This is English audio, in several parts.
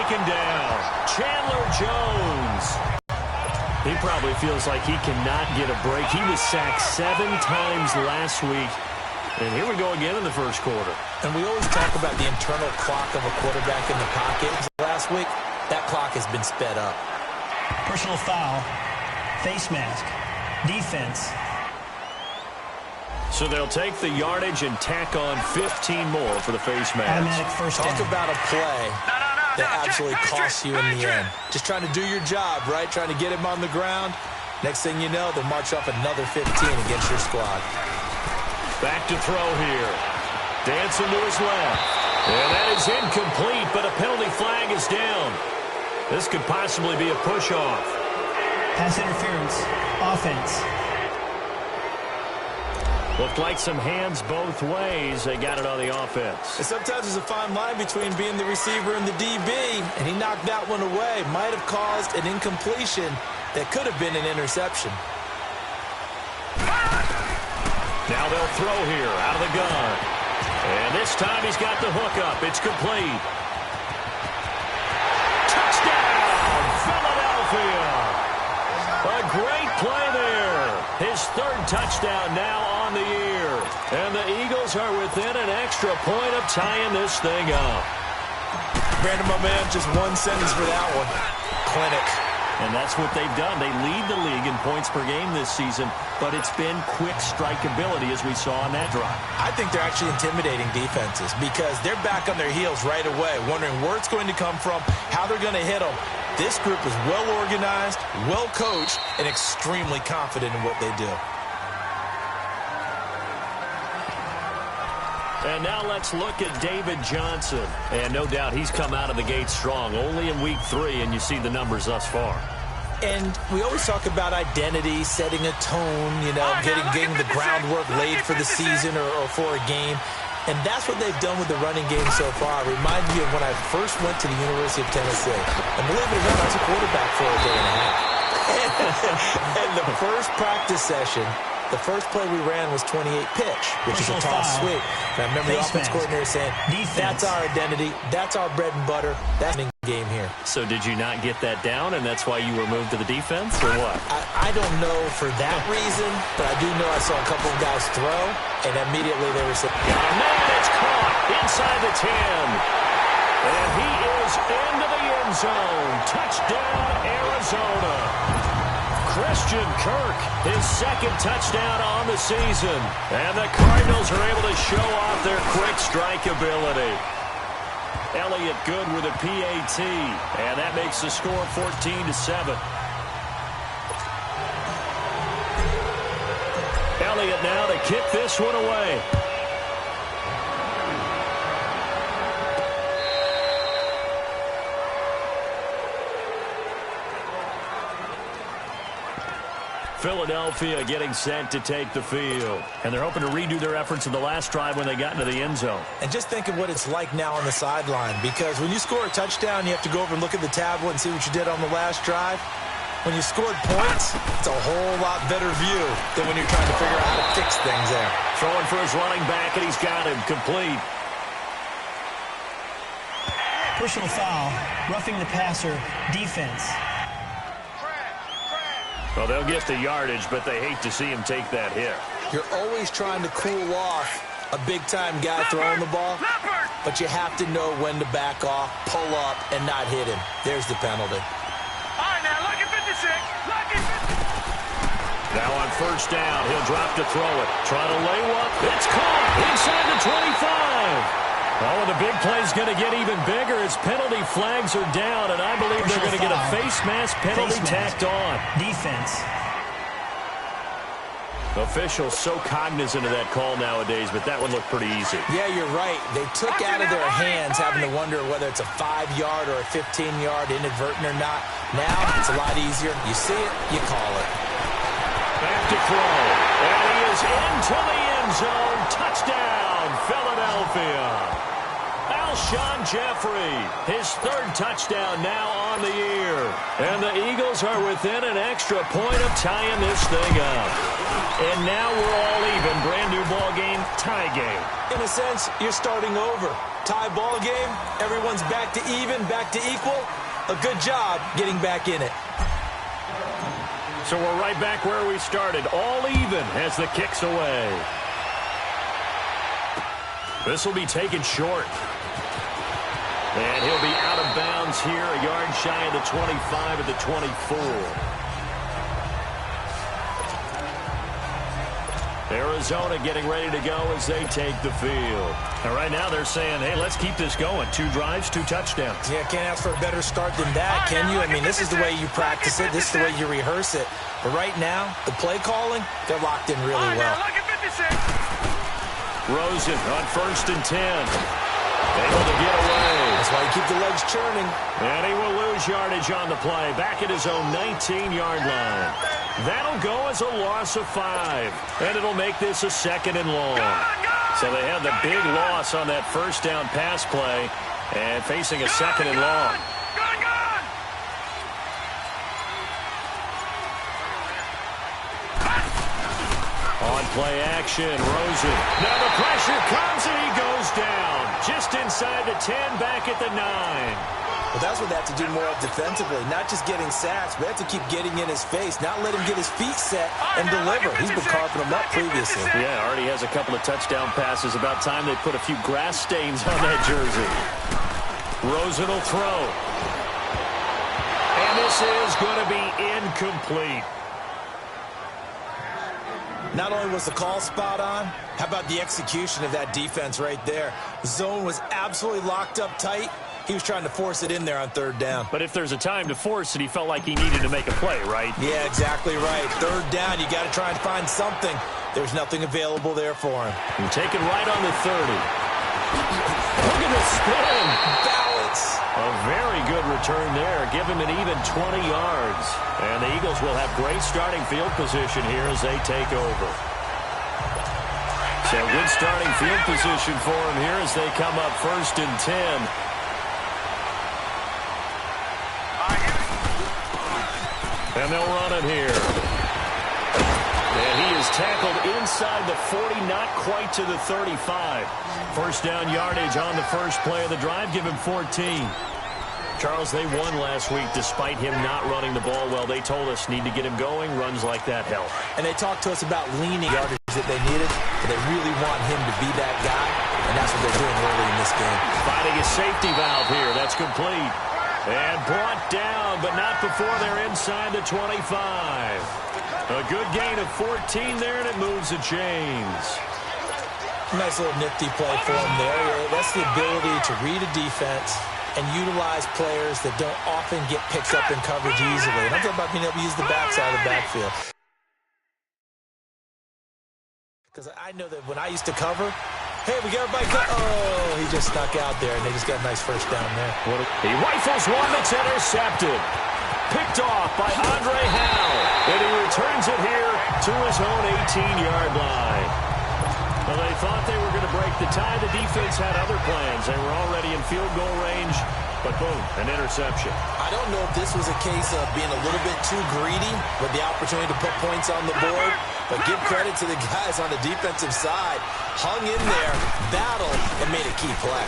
taken down. Chandler Jones. He probably feels like he cannot get a break. He was sacked 7 times last week. And here we go again in the first quarter. And we always talk about the internal clock of a quarterback in the pocket. Last week, that clock has been sped up. Personal foul, face mask, defense. So they'll take the yardage and tack on 15 more for the face mask. Automatic first down. Talk about a play that absolutely costs you in the end. Just trying to do your job, right? Trying to get him on the ground. Next thing you know, they'll march off another 15 against your squad. Back to throw here. Dancing to his left. And that is incomplete, but a penalty flag is down. This could possibly be a push-off. Pass interference. Offense. Looked like some hands both ways. They got it on the offense. And sometimes there's a fine line between being the receiver and the DB, and he knocked that one away. Might have caused an incompletion that could have been an interception. Now they'll throw here out of the gun. And this time he's got the hook up. It's complete. Touchdown, Philadelphia. A great play there. His 3rd touchdown now on the year. And the Eagles are within an extra point of tying this thing up. Brandon, my man, just one sentence for that one. Clinic. And that's what they've done. They lead the league in points per game this season, but it's been quick strikeability as we saw on that drive. I think they're actually intimidating defenses because they're back on their heels right away, wondering where it's going to come from, how they're going to hit them. This group is well organized, well coached, and extremely confident in what they do. And now let's look at David Johnson. And no doubt he's come out of the gate strong, only in week 3, and you see the numbers thus far. And we always talk about identity, setting a tone, you know, getting the groundwork laid for the season or for a game. And that's what they've done with the running game so far. It reminded me of when I first went to the University of Tennessee. And believe it or not, I was a quarterback for a day and a half. And the first practice session, the first play we ran was 28 pitch, which is a toss sweep. And I remember the offense coordinator saying, that's our identity, that's our bread and butter, that's the game here. So did you not get that down, and that's why you were moved to the defense, or what? I don't know for that reason, but I do know I saw a couple of guys throw, and immediately they were saying, got a man, it's caught inside the 10. And he is into the end zone. Touchdown, Arizona. Christian Kirk, his 2nd touchdown on the season. And the Cardinals are able to show off their quick strikeability. Elliott good with a PAT. And that makes the score 14-7. Elliott now to kick this one away. Philadelphia getting set to take the field. And they're hoping to redo their efforts in the last drive when they got into the end zone. And just think of what it's like now on the sideline, because when you score a touchdown, you have to go over and look at the tablet and see what you did on the last drive. When you scored points, it's a whole lot better view than when you're trying to figure out how to fix things there. Throwing for his running back, and he's got him complete. Personal foul, roughing the passer, defense. Well, they'll get the yardage, but they hate to see him take that hit. You're always trying to cool off a big-time guy throwing the ball, but you have to know when to back off, pull up, and not hit him. There's the penalty. All right, now, look at 56. Look at 56. Now on first down, he'll drop to throw it. Trying to lay one. It's caught inside the 25. Oh, and the big play's going to get even bigger as penalty flags are down, and I believe they're going to get a face mask penalty tacked on. Defense. Officials so cognizant of that call nowadays, but that one looked pretty easy. Yeah, you're right. They took out of their hands having to wonder whether it's a 5-yard or a 15-yard inadvertent or not. Now it's a lot easier. You see it, you call it. Back to throw. And he is into the end zone. Touchdown, Philadelphia. Alshon Jeffrey, his third touchdown now on the year. And the Eagles are within an extra point of tying this thing up. And now we're all even. Brand new ball game, tie game. In a sense, you're starting over. Tie ball game, everyone's back to even, back to equal. A good job getting back in it. So we're right back where we started, all even as the kick's away. This will be taken short. And he'll be out of bounds here, a yard shy of the 25 at the 24. Arizona getting ready to go as they take the field. And right now they're saying, hey, let's keep this going. 2 drives, 2 touchdowns. Yeah, can't ask for a better start than that, can you? I mean, this is the way you practice it. This is the way you rehearse it. But right now, the play calling, they're locked in really well. Rosen on 1st and 10. Able to get away. That's why you keep the legs churning. And he will lose yardage on the play. Back at his own 19-yard line. That'll go as a loss of 5. And it'll make this a 2nd and long. So they had the big loss on that first down pass play. And facing a 2nd and long. On play action, Rosen. Now the pressure comes and he goes down. Just inside the 10, back at the 9. Well, that's what they have to do more of defensively. Not just getting sacks, but they have to keep getting in his face. Not let him get his feet set and deliver. He's been carving them up previously. Yeah, already has a couple of touchdown passes. About time they put a few grass stains on that jersey. Rosen will throw. And this is going to be incomplete. Not only was the call spot on, how about the execution of that defense right there? The zone was absolutely locked up tight. He was trying to force it in there on 3rd down. But if there's a time to force it, he felt like he needed to make a play, right? Yeah, exactly right. 3rd down, you got to try and find something. There's nothing available there for him. And taken right on the 30. Look at the spin. Balance. A very good return there. Give him an even 20 yards. And the Eagles will have great starting field position here as they take over. So good starting field position for him here as they come up 1st and 10. And they'll run it here. And he is tackled inside the 40, not quite to the 35. First down yardage on the first play of the drive. Give him 14. Charles, they won last week despite him not running the ball well. They told us need to get him going. Runs like that help. And they talked to us about leaning yardage that they needed, but they really want him to be that guy, and that's what they're doing early in this game. Finding a safety valve here. That's complete. And brought down, but not before they're inside the 25. A good gain of 14 there, and it moves the chains. Nice little nifty play for him there. That's the ability to read a defense and utilize players that don't often get picked up in coverage easily. And I'm talking about being able to use the backside of the backfield. Because I know that when I used to cover, hey, we got everybody. Oh, he just snuck out there, and they just got a nice first down there. He rifles one that's intercepted. Picked off by Andre Howe. And he returns it here to his own 18-yard line. Well, they thought they were going to break the tie. The defense had other plans. They were already in field goal range, but boom, an interception. I don't know if this was a case of being a little bit too greedy with the opportunity to put points on the board, but give credit to the guys on the defensive side. Hung in there, battled, and made a key play.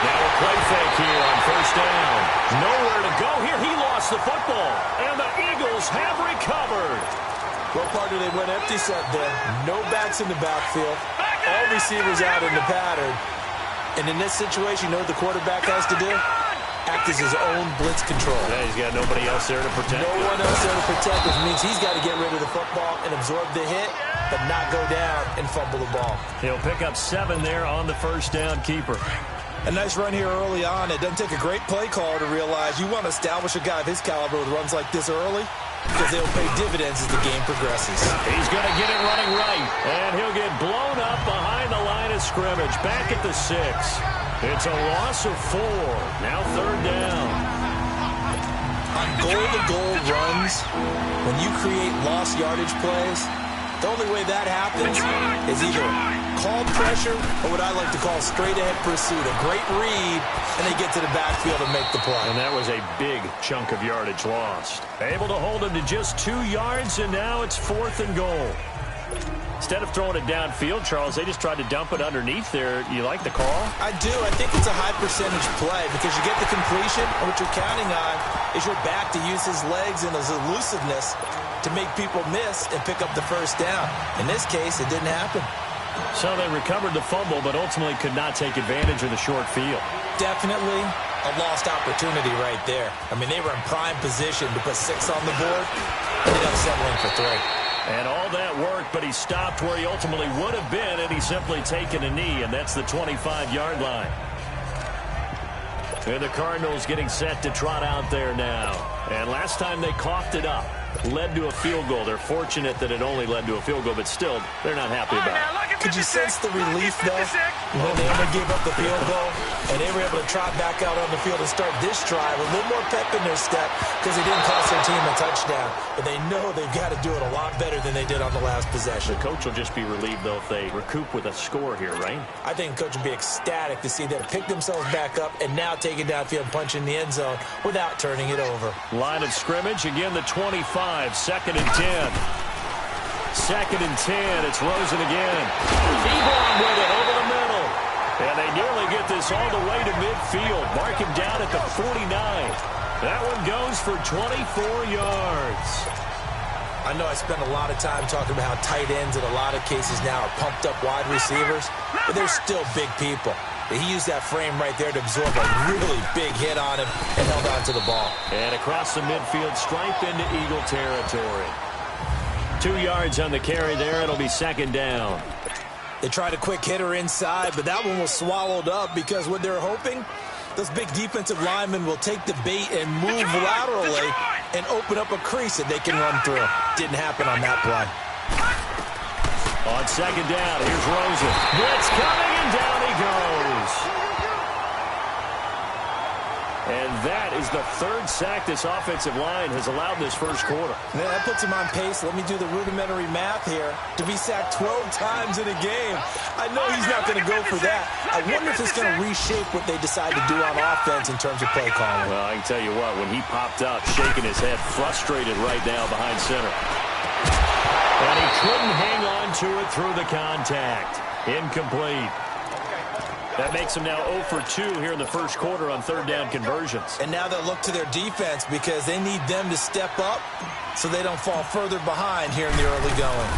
Now a play fake here on first down. Nowhere to go here. He lost the football, and the Eagles have recovered. Well, partner, they went empty set there. No backs in the backfield. All receivers out in the pattern. And in this situation, you know what the quarterback has to do? Act as his own blitz control. Yeah, he's got nobody else there to protect him. No one else there to protect, which means he's got to get rid of the football and absorb the hit, but not go down and fumble the ball. He'll pick up 7 there on the first down keeper. A nice run here early on. It doesn't take a great play caller to realize you want to establish a guy of his caliber with runs like this early, because they'll pay dividends as the game progresses. He's going to get it running right, and he'll get blown up behind the line of scrimmage, back at the 6. It's a loss of 4. Now 3rd down. On goal-to-goal runs, when you create lost yardage plays, the only way that happens is either called pressure, or what I like to call straight-ahead pursuit. A great read, and they get to the backfield and make the play. And that was a big chunk of yardage lost. Able to hold him to just 2 yards, and now it's 4th and goal. Instead of throwing it downfield, Charles, they just tried to dump it underneath there. You like the call? I do. I think it's a high-percentage play because you get the completion, and what you're counting on is your back to use his legs and his elusiveness to make people miss and pick up the first down. In this case, it didn't happen. So they recovered the fumble, but ultimately could not take advantage of the short field. Definitely a lost opportunity right there. I mean, they were in prime position to put 6 on the board, and ended up settling for 3. And all that worked, but he stopped where he ultimately would have been, and he's simply taken a knee, and that's the 25-yard line. And the Cardinals getting set to trot out there now. And last time they coughed it up, led to a field goal. They're fortunate that it only led to a field goal, but still, they're not happy about it. Could you sense the relief, though, when they only gave up the field goal, and they were able to trot back out on the field and start this drive, a little more pep in their step, because they didn't cost their team a touchdown. But they know they've got to do it a lot better than they did on the last possession. The coach will just be relieved, though, if they recoup with a score here, right? I think the coach will be ecstatic to see them pick themselves back up and now take it downfield and punch in the end zone without turning it over. Line of scrimmage, again, the 25, 2nd and 10. 2nd and 10, it's Rosen again. Ebron with it over the middle. And they nearly get this all the way to midfield. Mark him down at the 49. That one goes for 24 yards. I know I spent a lot of time talking about how tight ends in a lot of cases now are pumped up wide receivers, but they're still big people. But he used that frame right there to absorb a really big hit on him and held on to the ball. And across the midfield stripe into Eagle territory. 2 yards on the carry there. It'll be 2nd down. They tried a quick hitter inside, but that one was swallowed up because what they're hoping, those big defensive linemen will take the bait and move laterally and open up a crease that they can run through. Didn't happen on that play. On 2nd down, here's Rosen. Blitz coming, and down he goes. And that is the 3rd sack this offensive line has allowed in this first quarter. Man, that puts him on pace. Let me do the rudimentary math here. To be sacked 12 times in a game. I know he's not going to go for that. I wonder if it's going to reshape what they decide to do on offense in terms of play calling. Well, I can tell you what, when he popped up, shaking his head, frustrated right now behind center. And he couldn't hang on to it through the contact. Incomplete. That makes them now 0 for 2 here in the first quarter on 3rd down conversions. And now they'll look to their defense because they need them to step up so they don't fall further behind here in the early going.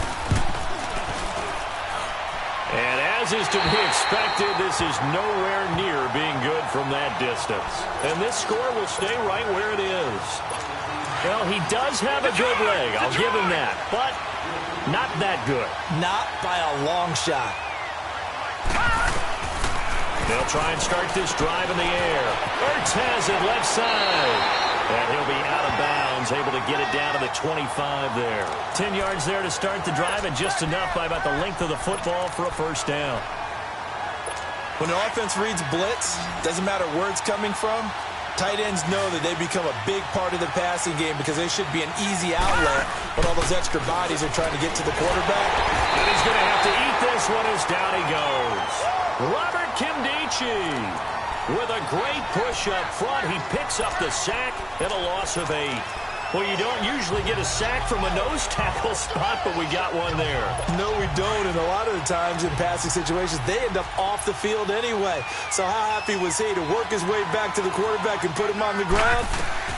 And as is to be expected, this is nowhere near being good from that distance. And this score will stay right where it is. Well, he does have a good leg. I'll give him that. But not that good. Not by a long shot. They'll try and start this drive in the air. Ertz has it left side. And he'll be out of bounds, able to get it down to the 25 there. 10 yards there to start the drive, and just enough by about the length of the football for a first down. When the offense reads blitz, doesn't matter where it's coming from, tight ends know that they become a big part of the passing game because they should be an easy outlet when all those extra bodies are trying to get to the quarterback. And he's going to have to eat this one as down he goes. Robert Kimdichie with a great push up front. He picks up the sack and a loss of 8. Well, you don't usually get a sack from a nose tackle spot, but we got one there. No, we don't, and a lot of the times in passing situations, they end up off the field anyway. So how happy was he to work his way back to the quarterback and put him on the ground?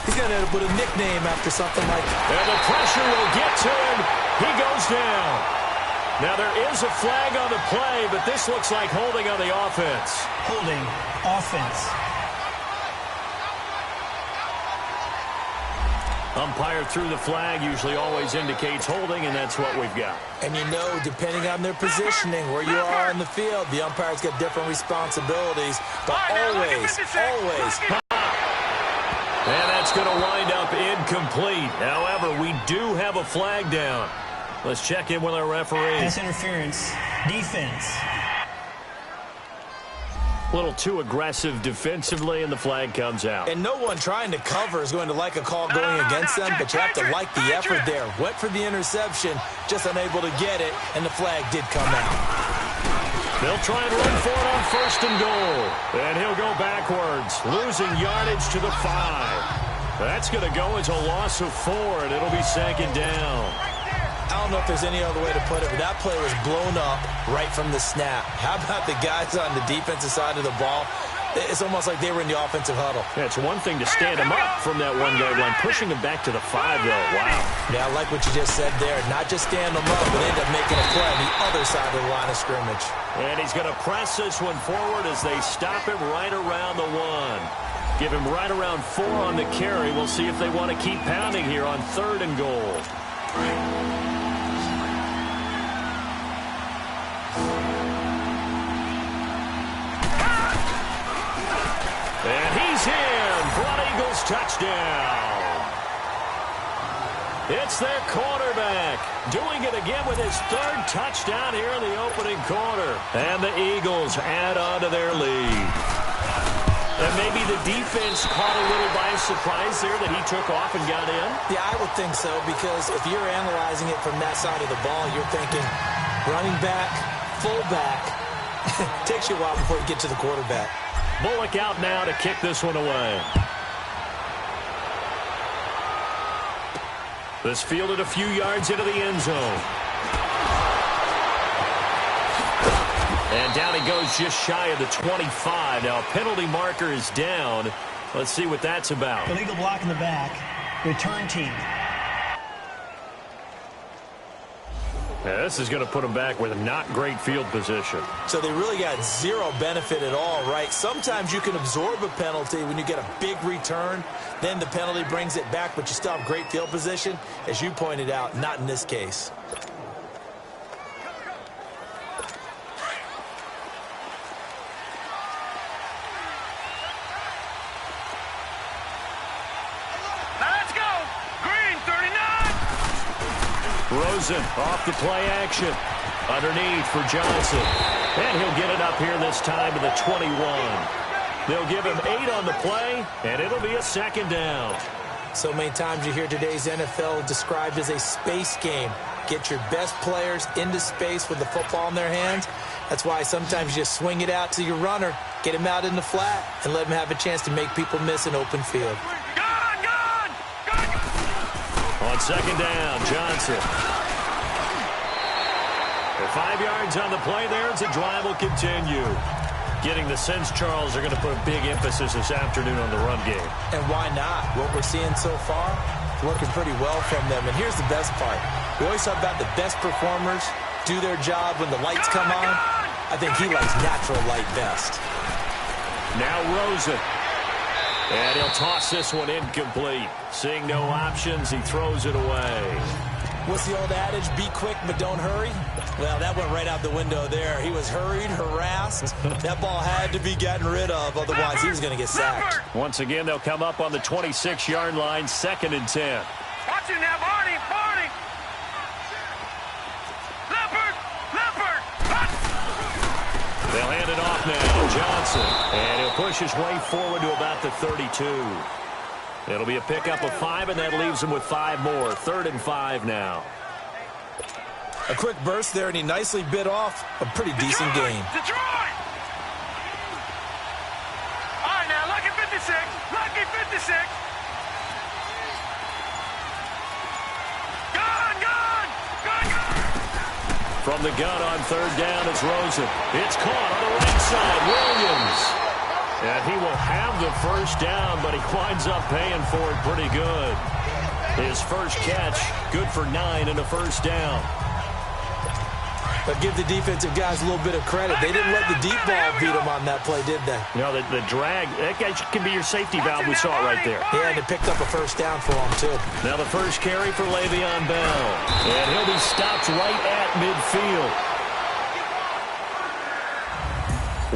He's going to end up with a nickname after something like that. And the pressure will get to him. He goes down. Now, there is a flag on the play, but this looks like holding on the offense. Holding offense. Umpire threw the flag, usually always indicates holding, and that's what we've got. And you know, depending on their positioning, where you are on the field, the umpire's got different responsibilities, but always. And that's going to wind up incomplete. However, we do have a flag down. Let's check in with our referee. Pass interference. Defense. A little too aggressive defensively, and the flag comes out. And no one trying to cover is going to like a call going against them, but you have to like the effort there. Went for the interception, just unable to get it, and the flag did come out. They'll try and run for it on 1st and goal. And he'll go backwards, losing yardage to the 5. That's going to go as a loss of 4, and it'll be 2nd down. I don't know if there's any other way to put it, but that play was blown up right from the snap. How about the guys on the defensive side of the ball? It's almost like they were in the offensive huddle. Yeah, it's one thing to stand him up from that 1-yard line. Pushing him back to the 5, though. Wow. Yeah, I like what you just said there. Not just stand them up, but end up making a play on the other side of the line of scrimmage. And he's going to press this one forward as they stop him right around the 1. Give him right around 4 on the carry. We'll see if they want to keep pounding here on 3rd and goal. And he's in for an Eagles touchdown. It's their quarterback doing it again with his 3rd touchdown here in the opening quarter. And the Eagles add on to their lead. And maybe the defense caught a little by surprise there that he took off and got in. Yeah, I would think so, because if you're analyzing it from that side of the ball, you're thinking running back, fullback. Takes you a while before you get to the quarterback. Bullock out now to kick this one away. This fielded a few yards into the end zone. And down he goes just shy of the 25. Now, penalty marker is down. Let's see what that's about. Illegal block in the back. Return team. Yeah, this is going to put them back with not great field position. So they really got zero benefit at all, right? Sometimes you can absorb a penalty when you get a big return. Then the penalty brings it back, but you still have great field position. As you pointed out, not in this case. Rosen off the play action. Underneath for Johnson. And he'll get it up here this time to the 21. They'll give him 8 on the play, and it'll be a 2nd down. So many times you hear today's NFL described as a space game. Get your best players into space with the football in their hands. That's why sometimes you just swing it out to your runner, get him out in the flat, and let him have a chance to make people miss an open field. On 2nd down, Johnson. For 5 yards on the play there, as the drive will continue. Getting the sense, Charles, are going to put a big emphasis this afternoon on the run game. And why not? What we're seeing so far, working pretty well from them. And here's the best part. We always talk about the best performers do their job when the lights come on. I think he likes natural light best. Now Rosen. And he'll toss this one incomplete. Seeing no options, he throws it away. What's the old adage? Be quick, but don't hurry. Well, that went right out the window there. He was hurried, harassed. That ball had to be gotten rid of, otherwise he was going to get sacked. Once again, they'll come up on the 26-yard line, 2nd and 10. Watch it now, Barney, Barney. Leopard. They'll hand it off now, Johnson. And he'll push his way forward to about the 32. It'll be a pickup of 5, and that leaves him with 5 more. 3rd and 5 now. A quick burst there, and he nicely bit off a pretty decent game. Detroit! All right, now, lucky 56. Lucky 56. Gun! From the gun on 3rd down, it's Rosen. It's caught on the right side. Williams. And he will have the 1st down, but he winds up paying for it pretty good. His first catch, good for 9 and a 1st down. But give the defensive guys a little bit of credit. They didn't let the deep ball beat them on that play, did they? You know, the drag, that guy can be your safety valve. We saw it right there. Yeah, and it picked up a 1st down for him, too. Now the first carry for Le'Veon Bell. And he'll be stopped right at midfield.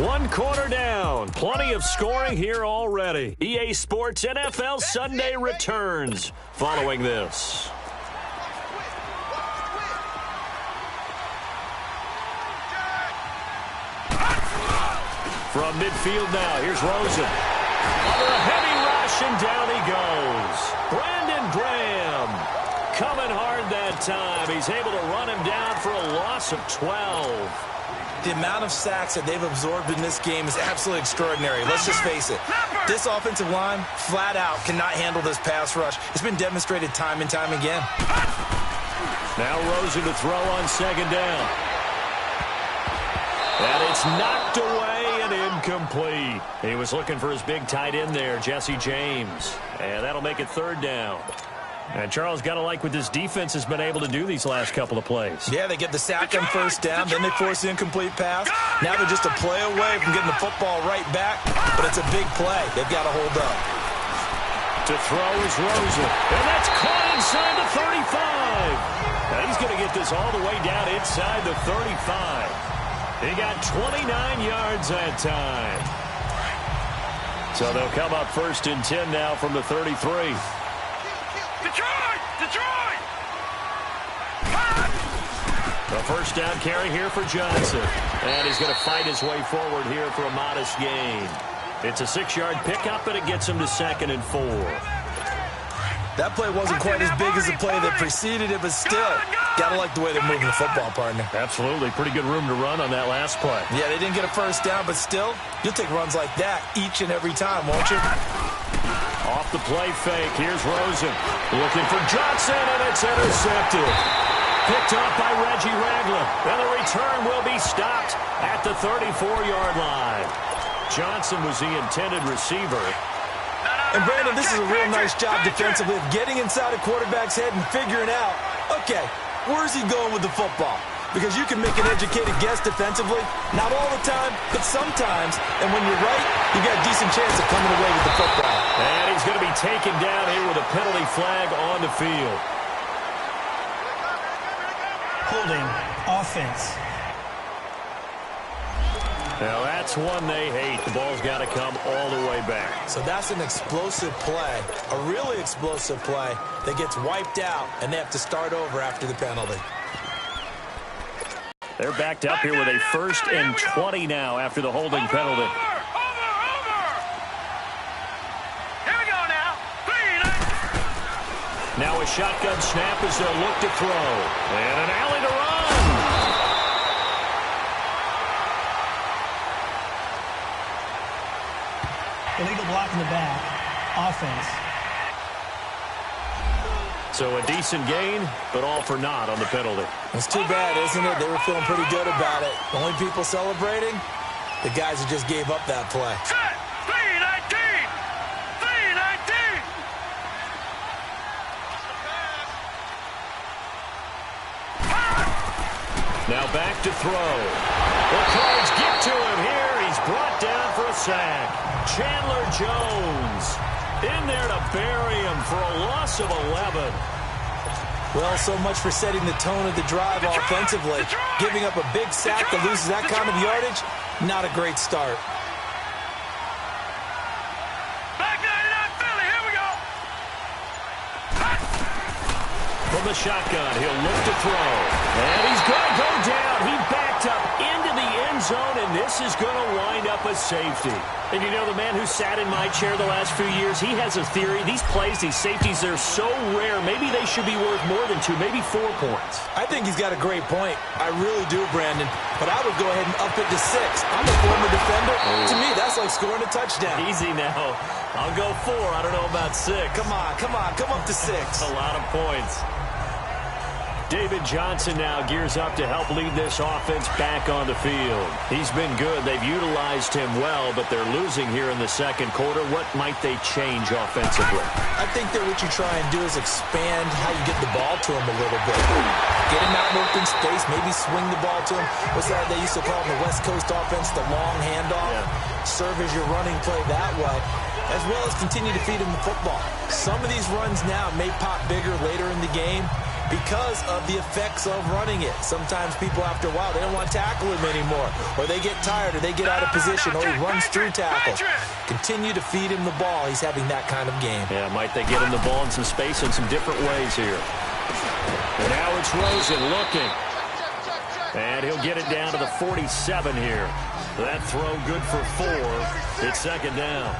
1 quarter down. Plenty of scoring here already. EA Sports NFL Sunday returns following this. From midfield now, here's Rosen. Under a heavy rush, and down he goes. Brandon Graham coming hard that time. He's able to run him down for a loss of 12. The amount of sacks that they've absorbed in this game is absolutely extraordinary. Let's just face it. This offensive line, flat out, cannot handle this pass rush. It's been demonstrated time and time again. Now Rosen to throw on second down. And it's knocked away and incomplete. He was looking for his big tight end there, Jesse James. And that'll make it third down. And Charles, got to like what this defense has been able to do these last couple of plays. Yeah, they get the sack on first down, then they force the incomplete pass. Now they're just a play away from getting the football right back, but it's a big play. They've got to hold up. To throw is Rosen, and that's caught inside the 35. Now he's going to get this all the way down inside the 35. He got 29 yards that time. So they'll come up first and 10 now from the 33. Detroit! Detroit! A first down carry here for Johnson. And he's going to fight his way forward here for a modest gain. It's a 6-yard pickup, and it gets him to 2nd and 4. That play wasn't quite as big as the play that preceded it, but still, got to like the way they're moving the football, partner. Absolutely. Pretty good room to run on that last play. Yeah, they didn't get a first down, but still, you'll take runs like that each and every time, won't you? Off the play fake, here's Rosen. Looking for Johnson, and it's intercepted. Picked up by Reggie Ragland. And the return will be stopped at the 34-yard line. Johnson was the intended receiver. And, Brandon, this is a real nice job defensively of getting inside a quarterback's head and figuring out, okay, where's he going with the football? Because you can make an educated guess defensively. Not all the time, but sometimes. And when you're right, you've got a decent chance of coming away with the football. And he's going to be taken down here with a penalty flag on the field. Holding offense. Now that's one they hate. The ball's got to come all the way back. So that's an explosive play, a really explosive play that gets wiped out, and they have to start over after the penalty. They're backed up here with a 1st and 20 now after the holding penalty. Over! Here we go now. Now a shotgun snap as they'll look to throw. And an alley to run. Illegal block in the back. Offense. So a decent gain, but all for naught on the penalty. It's too bad, isn't it? They were feeling pretty good about it. The only people celebrating, the guys who just gave up that play. Set! 3-19! 3-19! Now back to throw. The Cards get to him here. He's brought down for a sack. Chandler Jones in there to bury him for a loss of 11. Well, so much for setting the tone of the drive offensively. Giving up a big sack that loses that kind of yardage, not a great start. Back 99 Philly, here we go! From the shotgun, he'll look to throw. And he's going to go down. He backed up into the end zone, and this is going to wind up a safety. And you know, the man who sat in my chair the last few years, he has a theory. These plays, these safeties, they're so rare. Maybe they should be worth more than 2, maybe 4 points. I think he's got a great point. I really do, Brandon. But I would go ahead and up it to 6. I'm a former defender. To me, that's like scoring a touchdown. Easy now. I'll go 4. I don't know about 6. Come on. Come up to 6. A lot of points. David Johnson now gears up to help lead this offense back on the field. He's been good. They've utilized him well, but they're losing here in the second quarter. What might they change offensively? I think that what you try and do is expand how you get the ball to him a little bit. Get him out in open space, maybe swing the ball to him. What's that they used to call in the West Coast offense, the long handoff? Yeah. Serve as your running play that way, as well as continue to feed him the football. Some of these runs now may pop bigger later in the game because of the effects of running it. Sometimes people, after a while, they don't want to tackle him anymore, or they get tired, or they get out of position, or he runs through tackles. Continue to feed him the ball. He's having that kind of game. Yeah, might they get him the ball in some space in some different ways here. And now it's Rosen looking. And he'll get it down to the 47 here. That throw good for 4. It's second down.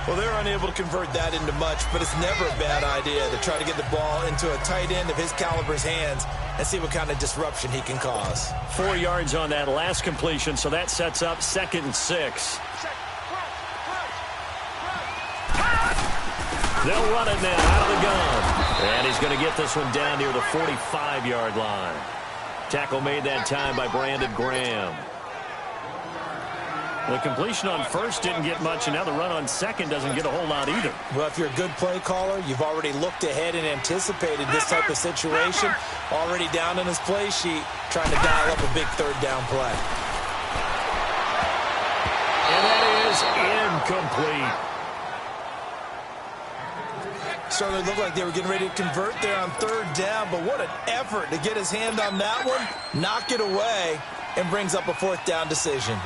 Well, they're unable to convert that into much, but it's never a bad idea to try to get the ball into a tight end of his caliber's hands and see what kind of disruption he can cause. 4 yards on that last completion, so that sets up 2nd and 6. They'll run it now out of the gun. And he's going to get this one down near the 45-yard line. Tackle made that time by Brandon Graham. The completion on first didn't get much, and now the run on second doesn't get a whole lot either. Well, if you're a good play caller, you've already looked ahead and anticipated this type of situation. Already down in his play sheet, trying to dial up a big third down play. And that is incomplete. Certainly looked like they were getting ready to convert there on third down, but what an effort to get his hand on that one, knock it away, and brings up a 4th down decision.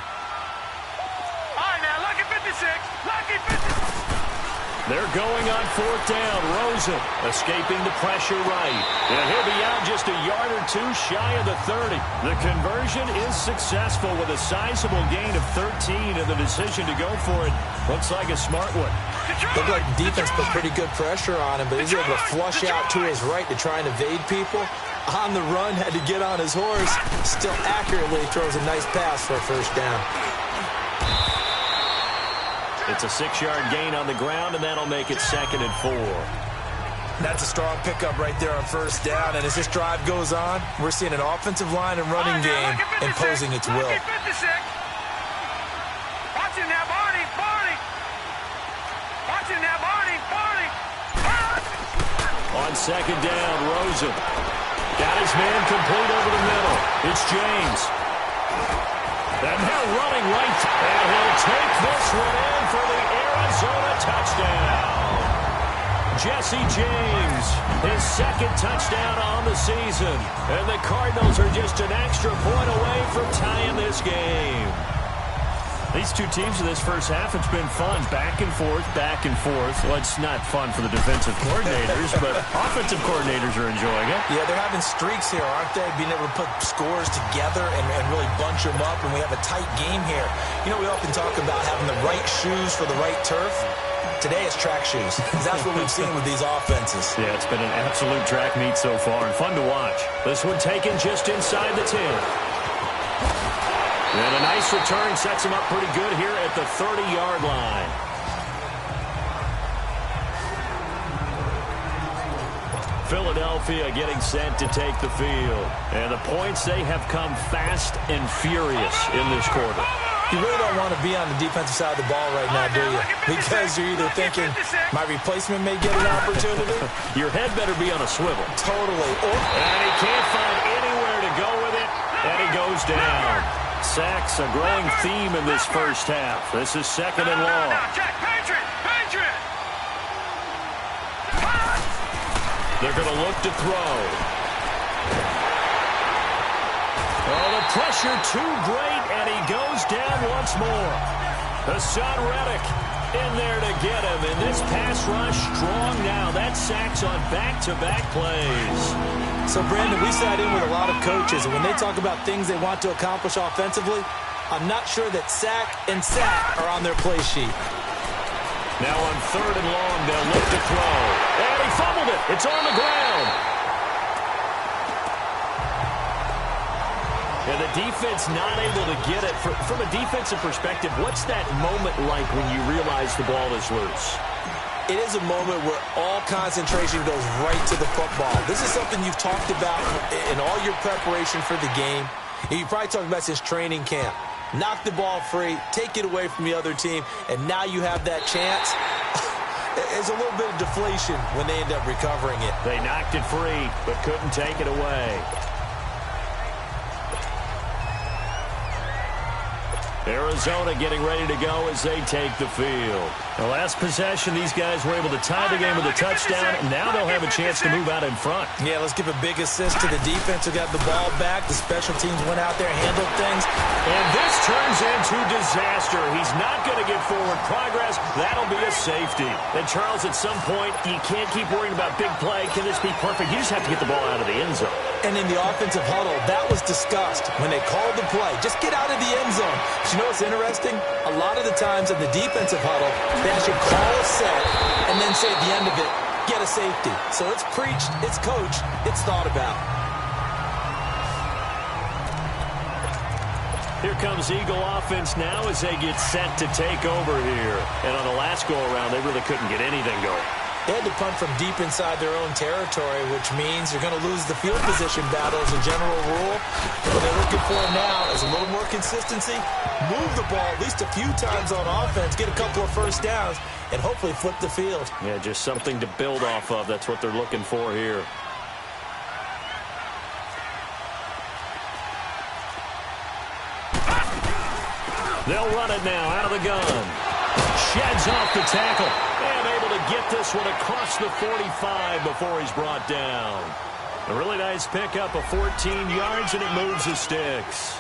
They're going on 4th down. Rosen escaping the pressure right. And he'll be out just a yard or two shy of the 30. The conversion is successful with a sizable gain of 13, and the decision to go for it looks like a smart one. Looked like the defense put pretty good pressure on him, but he's able to flush out to his right to try and evade people. On the run, had to get on his horse. Still accurately throws a nice pass for a 1st down. It's a 6-yard gain on the ground, and that'll make it 2nd and 4. That's a strong pickup right there on 1st down, and as this drive goes on, we're seeing an offensive line and running game imposing its will. On 2nd down, Rosen got his man complete over the middle. It's James. And now running right, and he'll take this one in for the Arizona touchdown. Jesse James, his 2nd touchdown on the season. And the Cardinals are just an extra point away from tying this game. These two teams in this first half, it's been fun. Back and forth, back and forth. Well, it's not fun for the defensive coordinators, but offensive coordinators are enjoying it. Yeah, they're having streaks here, aren't they? Being able to put scores together and really bunch them up, and we have a tight game here. You know, we often talk about having the right shoes for the right turf. Today it's track shoes. That's what we've seen with these offenses. Yeah, it's been an absolute track meet so far and fun to watch. This one taken just inside the 10. And a nice return sets him up pretty good here at the 30-yard line. Philadelphia getting set to take the field. And the points, they have come fast and furious in this quarter. You really don't want to be on the defensive side of the ball right now, do you? Because you're either thinking, my replacement may get an opportunity. Your head better be on a swivel. Totally. And he can't find anywhere to go with it. And he goes down. Sacks, a growing theme in this first half. This is 2nd and long. They're going to look to throw. Oh, the pressure too great, and he goes down once more. Hassan Reddick in there to get him, and this pass rush strong now. That sacks on back-to-back plays. So, Brandon, we sat in with a lot of coaches, and when they talk about things they want to accomplish offensively, I'm not sure that sack and sack are on their play sheet. Now on 3rd and long, they'll look to throw. And he fumbled it. It's on the ground. And the defense not able to get it. From a defensive perspective, what's that moment like when you realize the ball is loose? It is a moment where all concentration goes right to the football. This is something you've talked about in all your preparation for the game. You probably talked about since training camp. Knock the ball free, take it away from the other team, and now you have that chance. There's a little bit of deflation when they end up recovering it. They knocked it free, but couldn't take it away. Arizona getting ready to go as they take the field. The last possession, these guys were able to tie the game with a touchdown, and now they'll have a chance to move out in front. Yeah, let's give a big assist to the defense who got the ball back. The special teams went out there, handled things. And this turns into disaster. He's not going to get forward progress. That'll be a safety. And, Charles, at some point, you can't keep worrying about big play. Can this be perfect? You just have to get the ball out of the end zone. And in the offensive huddle, that was discussed when they called the play. Just get out of the end zone. But you know what's interesting? A lot of the times in the defensive huddle, they actually call a set and then say at the end of it, get a safety. So it's preached, it's coached, it's thought about. Here comes Eagle offense now as they get set to take over here. And on the last go-around, they really couldn't get anything going. They had to punt from deep inside their own territory, which means you're going to lose the field position battle as a general rule. What they're looking for now is a little more consistency, move the ball at least a few times on offense, get a couple of first downs, and hopefully flip the field. Yeah, just something to build off of. That's what they're looking for here. They'll run it now out of the gun. Sheds off the tackle. And able to get this one across the 45 before he's brought down. A really nice pickup of 14 yards, and it moves the sticks.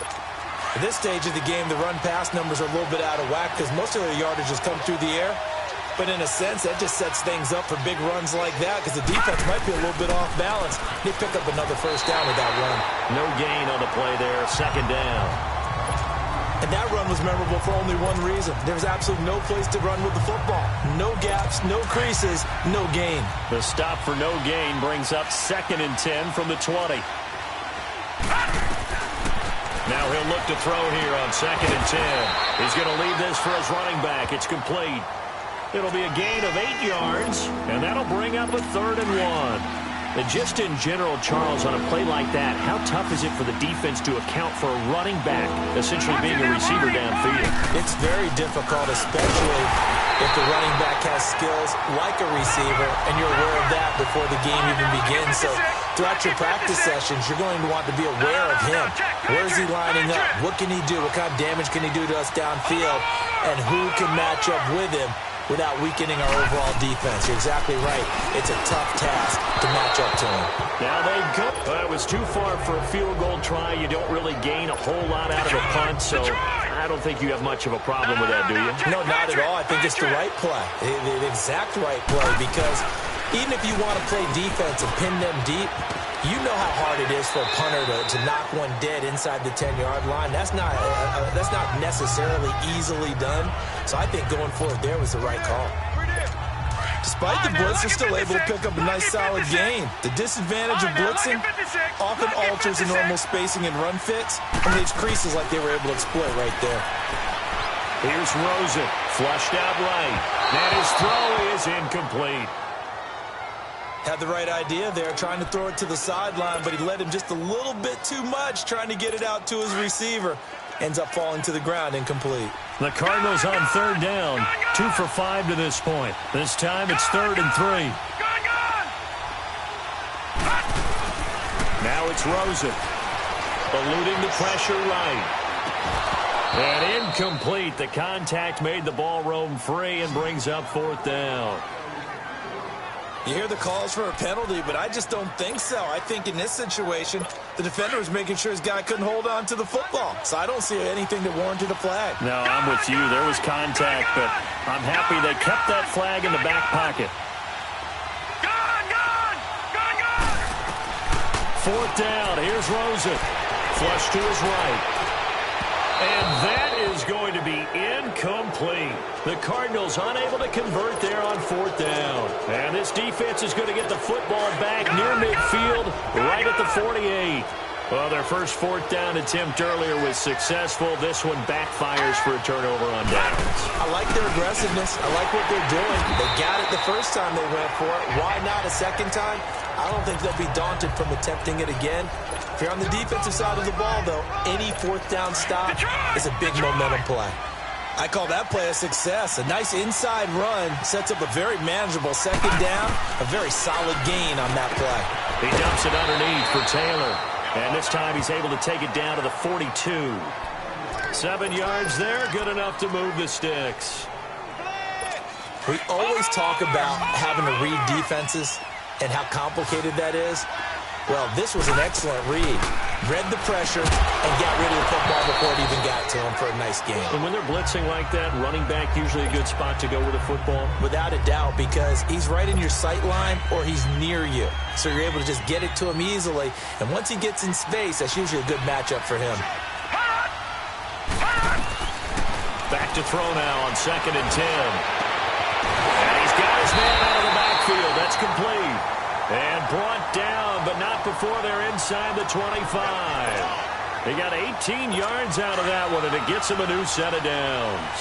At this stage of the game, the run-pass numbers are a little bit out of whack because most of their yardage has come through the air. But in a sense, that just sets things up for big runs like that because the defense might be a little bit off balance. They pick up another first down with that run. No gain on the play there, second down. And that run was memorable for only one reason. There was absolutely no place to run with the football. No gaps, no creases, no gain. The stop for no gain brings up 2nd and 10 from the 20. Now he'll look to throw here on 2nd and 10. He's going to leave this for his running back. It's complete. It'll be a gain of 8 yards, and that'll bring up a 3rd and 1. And just in general, Charles, on a play like that, how tough is it for the defense to account for a running back essentially being a receiver downfield? It's very difficult, especially if the running back has skills like a receiver, and you're aware of that before the game even begins. So throughout your practice sessions, you're going to want to be aware of him. Where is he lining up? What can he do? What kind of damage can he do to us downfield? And who can match up with him without weakening our overall defense? You're exactly right. It's a tough task to match up to him. Now they go. Well, it was too far for a field goal try. You don't really gain a whole lot out of a punt, so I don't think you have much of a problem with that, do you? No, not at all. I think it's the right play, the exact right play, because even if you want to play defense and pin them deep, you know how hard it is for a punter to knock one dead inside the 10-yard line. That's not necessarily easily done. So I think going forward there was the right call. Despite the blitz, they're still able to pick up a nice solid gain. The disadvantage of blitzing often alters the normal spacing and run fits and leaves creases like they were able to exploit right there. Here's Rosen, flushed out right. And his throw is incomplete. Had the right idea there, trying to throw it to the sideline, but he led him just a little bit too much, trying to get it out to his receiver. Ends up falling to the ground, incomplete. The Cardinals on 3rd down, 2 for 5 to this point. This time it's 3rd and 3. Now it's Rosen, eluding the pressure right. And incomplete. The contact made the ball roam free and brings up 4th down. You hear the calls for a penalty, but I just don't think so. I think in this situation, the defender was making sure his guy couldn't hold on to the football. So I don't see anything that warranted a flag. No, I'm with you. There was contact, but I'm happy they kept that flag in the back pocket. 4th down. Here's Rosen. Flush to his right. And that is going to be incomplete. The Cardinals unable to convert there on 4th down. And this defense is going to get the football back near midfield, right at the 48. Well, their first 4th down attempt earlier was successful. This one backfires for a turnover on downs. I like their aggressiveness. I like what they're doing. They got it the first time they went for it. Why not a second time? I don't think they'll be daunted from attempting it again. If you're on the defensive side of the ball, though, any 4th down stop is a big momentum play. I call that play a success. A nice inside run sets up a very manageable 2nd down, a very solid gain on that play. He dumps it underneath for Taylor. And this time he's able to take it down to the 42. 7 yards there, good enough to move the sticks. We always talk about having to read defenses and how complicated that is. Well, this was an excellent read. Read the pressure and got rid of the football before it even got to him for a nice game. And when they're blitzing like that, running back usually a good spot to go with a football? Without a doubt, because he's right in your sight line or he's near you. So you're able to just get it to him easily. And once he gets in space, that's usually a good matchup for him. Back to throw now on 2nd and 10. Eagles man out of the backfield. That's complete. And brought down, but not before they're inside the 25. They got 18 yards out of that one, and it gets them a new set of downs.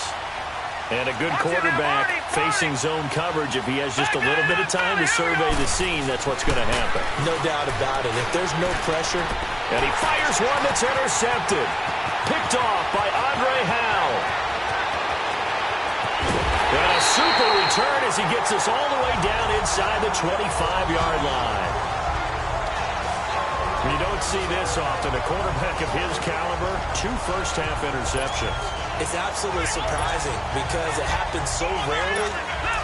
And a good quarterback facing zone coverage. If he has just a little bit of time to survey the scene, that's what's going to happen. No doubt about it. If there's no pressure. And he fires one that's intercepted. Picked off by Andre Howell. And a super return as he gets us all the way down inside the 25-yard line. You don't see this often. A quarterback of his caliber, 2 first-half interceptions. It's absolutely surprising because it happens so rarely.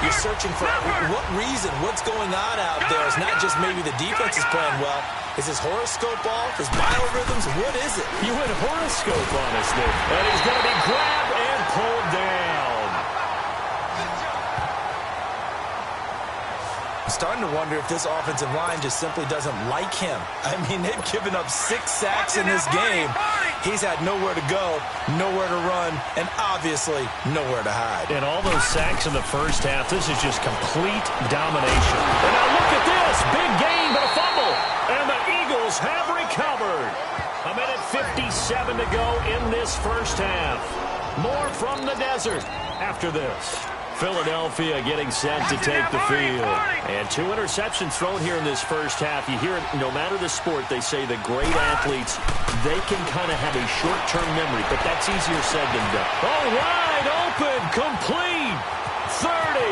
You're searching for what reason, what's going on out there. It's not just maybe the defense is playing well. Is his horoscope off? His biorhythms? What is it? You went horoscope on us there. And he's going to be grabbed and pulled down. I'm starting to wonder if this offensive line just simply doesn't like him. I mean, they've given up 6 sacks in this game. He's had nowhere to go, nowhere to run, and obviously nowhere to hide. And all those sacks in the first half, this is just complete domination. And now look at this. Big gain, but a fumble. And the Eagles have recovered. A minute 57 to go in this first half. More from the desert after this. Philadelphia getting set to take the field. And 2 interceptions thrown here in this first half. You hear it, no matter the sport, they say the great athletes, they can kind of have a short-term memory, but that's easier said than done. Oh, wide open, complete, 30,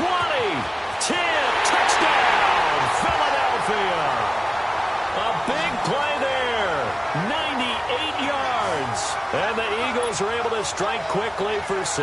20, 10, touchdown, Philadelphia. A big play there, 98 yards. And the Eagles are able to strike quickly for 6.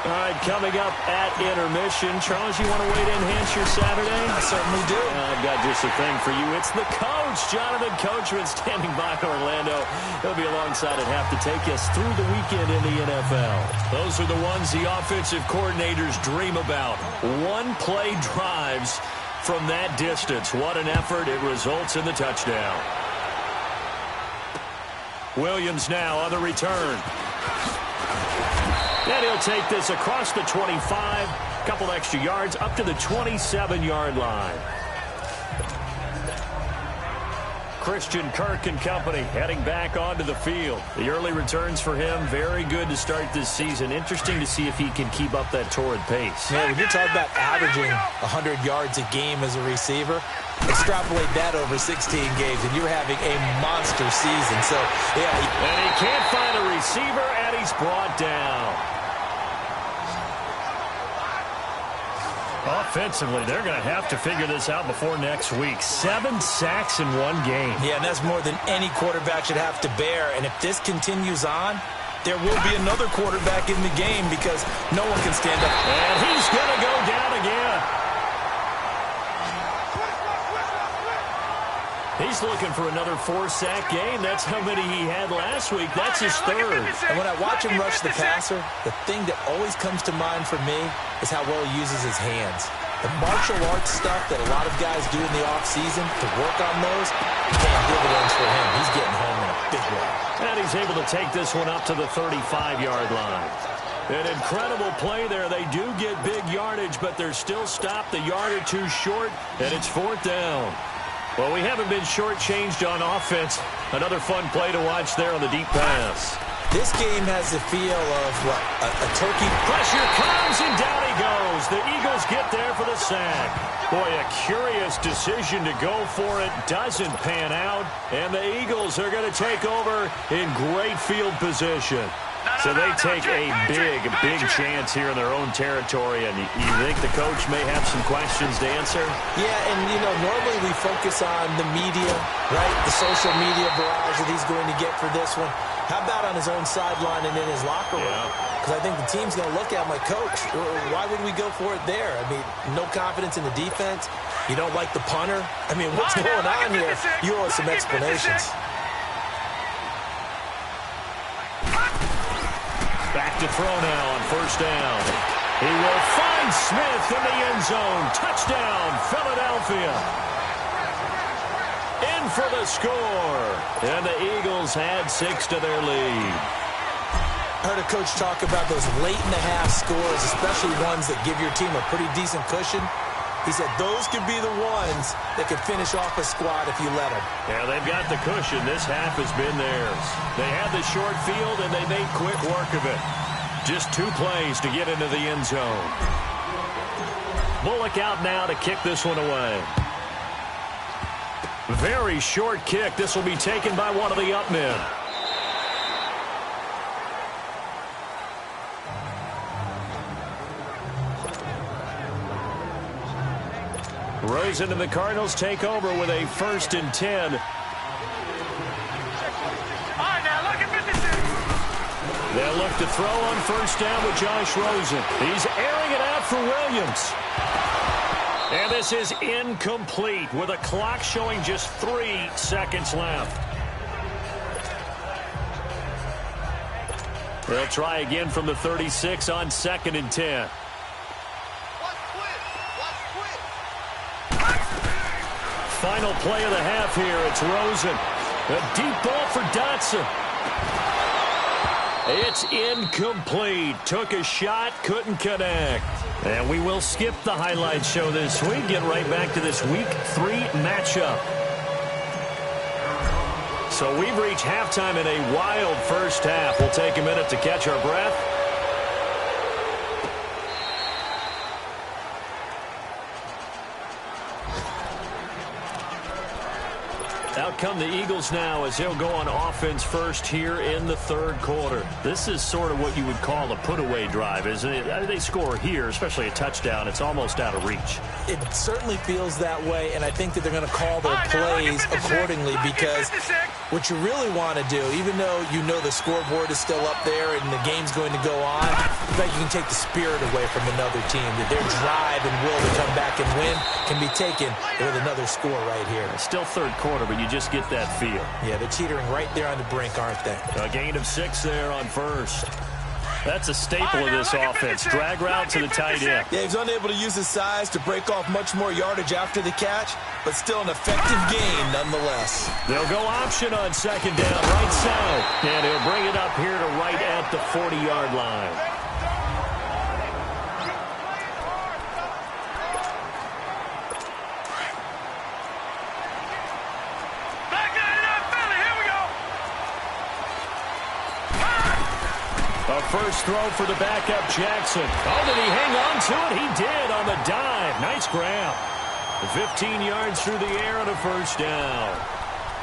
All right, coming up at intermission. Charles, you want to wait in, enhance your Saturday? I certainly do. I've got just a thing for you. It's the coach, Jonathan Coachman, standing by Orlando. He'll be alongside at half to take us through the weekend in the NFL. Those are the ones the offensive coordinators dream about. One-play drives from that distance. What an effort. It results in the touchdown. Williams now on the return. And he'll take this across the 25, a couple extra yards, up to the 27-yard line. Christian Kirk and company heading back onto the field. The early returns for him, very good to start this season. Interesting to see if he can keep up that torrid pace. Yeah, when you talk about averaging 100 yards a game as a receiver, extrapolate that over 16 games, and you're having a monster season. So, yeah. And he can't find a receiver, and he's brought down. Offensively, they're going to have to figure this out before next week. 7 sacks in one game. Yeah, and that's more than any quarterback should have to bear. And if this continues on, there will be another quarterback in the game because no one can stand up. And he's going to go down again. He's looking for another 4-sack game. That's how many he had last week. That's his 3rd. And when I watch him rush the passer, the thing that always comes to mind for me is how well he uses his hands. The martial arts stuff that a lot of guys do in the offseason to work on those, paying dividends for him. He's getting home in a big way. And he's able to take this one up to the 35-yard line. An incredible play there. They do get big yardage, but they're still stopped a yard or 2 short, and it's 4th down. Well, we haven't been shortchanged on offense. Another fun play to watch there on the deep pass. This game has the feel of, what, a turkey. Pressure comes, and down he goes. The Eagles get there for the sack. Boy, a curious decision to go for it. Doesn't pan out, and the Eagles are going to take over in great field position. So they take a big chance here in their own territory, and you think the coach may have some questions to answer? Yeah, and, normally we focus on the media, right? The social media barrage that he's going to get for this one. How about on his own sideline and in his locker room? Because I think the team's going to look at him like, Coach, why would we go for it there? I mean, no confidence in the defense. You don't like the punter. I mean, what's going on here? You owe us some explanations. Back to throw now on 1st down. He will find Smith in the end zone. Touchdown, Philadelphia. In for the score. And the Eagles add 6 to their lead. I heard a coach talk about those late-in-the-half scores, especially ones that give your team a pretty decent cushion. He said those could be the ones that could finish off a squad if you let them. Yeah, they've got the cushion. This half has been theirs. They had the short field, and they made quick work of it. Just 2 plays to get into the end zone. Bullock out now to kick this one away. Very short kick. This will be taken by one of the up men. Rosen and the Cardinals take over with a 1st and 10. All right, now look at 56. They'll look to throw on 1st down with Josh Rosen. He's airing it out for Williams. And this is incomplete with a clock showing just 3 seconds left. They'll try again from the 36 on 2nd and 10. Final play of the half here. It's Rosen. A deep ball for Dotson. It's incomplete. Took a shot, couldn't connect. And we will skip the highlight show this week. Get right back to this Week 3 matchup. So we've reached halftime in a wild first half. We'll take a minute to catch our breath. Out come the Eagles now as they'll go on offense first here in the 3rd quarter. This is sort of what you would call a put-away drive, isn't it? They score here, especially a touchdown. It's almost out of reach. It certainly feels that way, and I think that they're going to call their plays accordingly because what you really want to do, even though you know the scoreboard is still up there and the game's going to go on, I bet you can take the spirit away from another team, that their drive and will to come back and win can be taken with another score right here. It's still 3rd quarter, but you just get that feel. Yeah, they're teetering right there on the brink, aren't they? A gain of 6 there on 1st. That's a staple of this offense. Drag route to the tight end. Yeah, he's unable to use his size to break off much more yardage after the catch, but still an effective gain nonetheless. They'll go option on 2nd down, right side. And he'll bring it up here to right at the 40-yard line. A first throw for the backup, Jackson. Oh, did he hang on to it? He did on the dive. Nice grab. 15 yards through the air and a 1st down.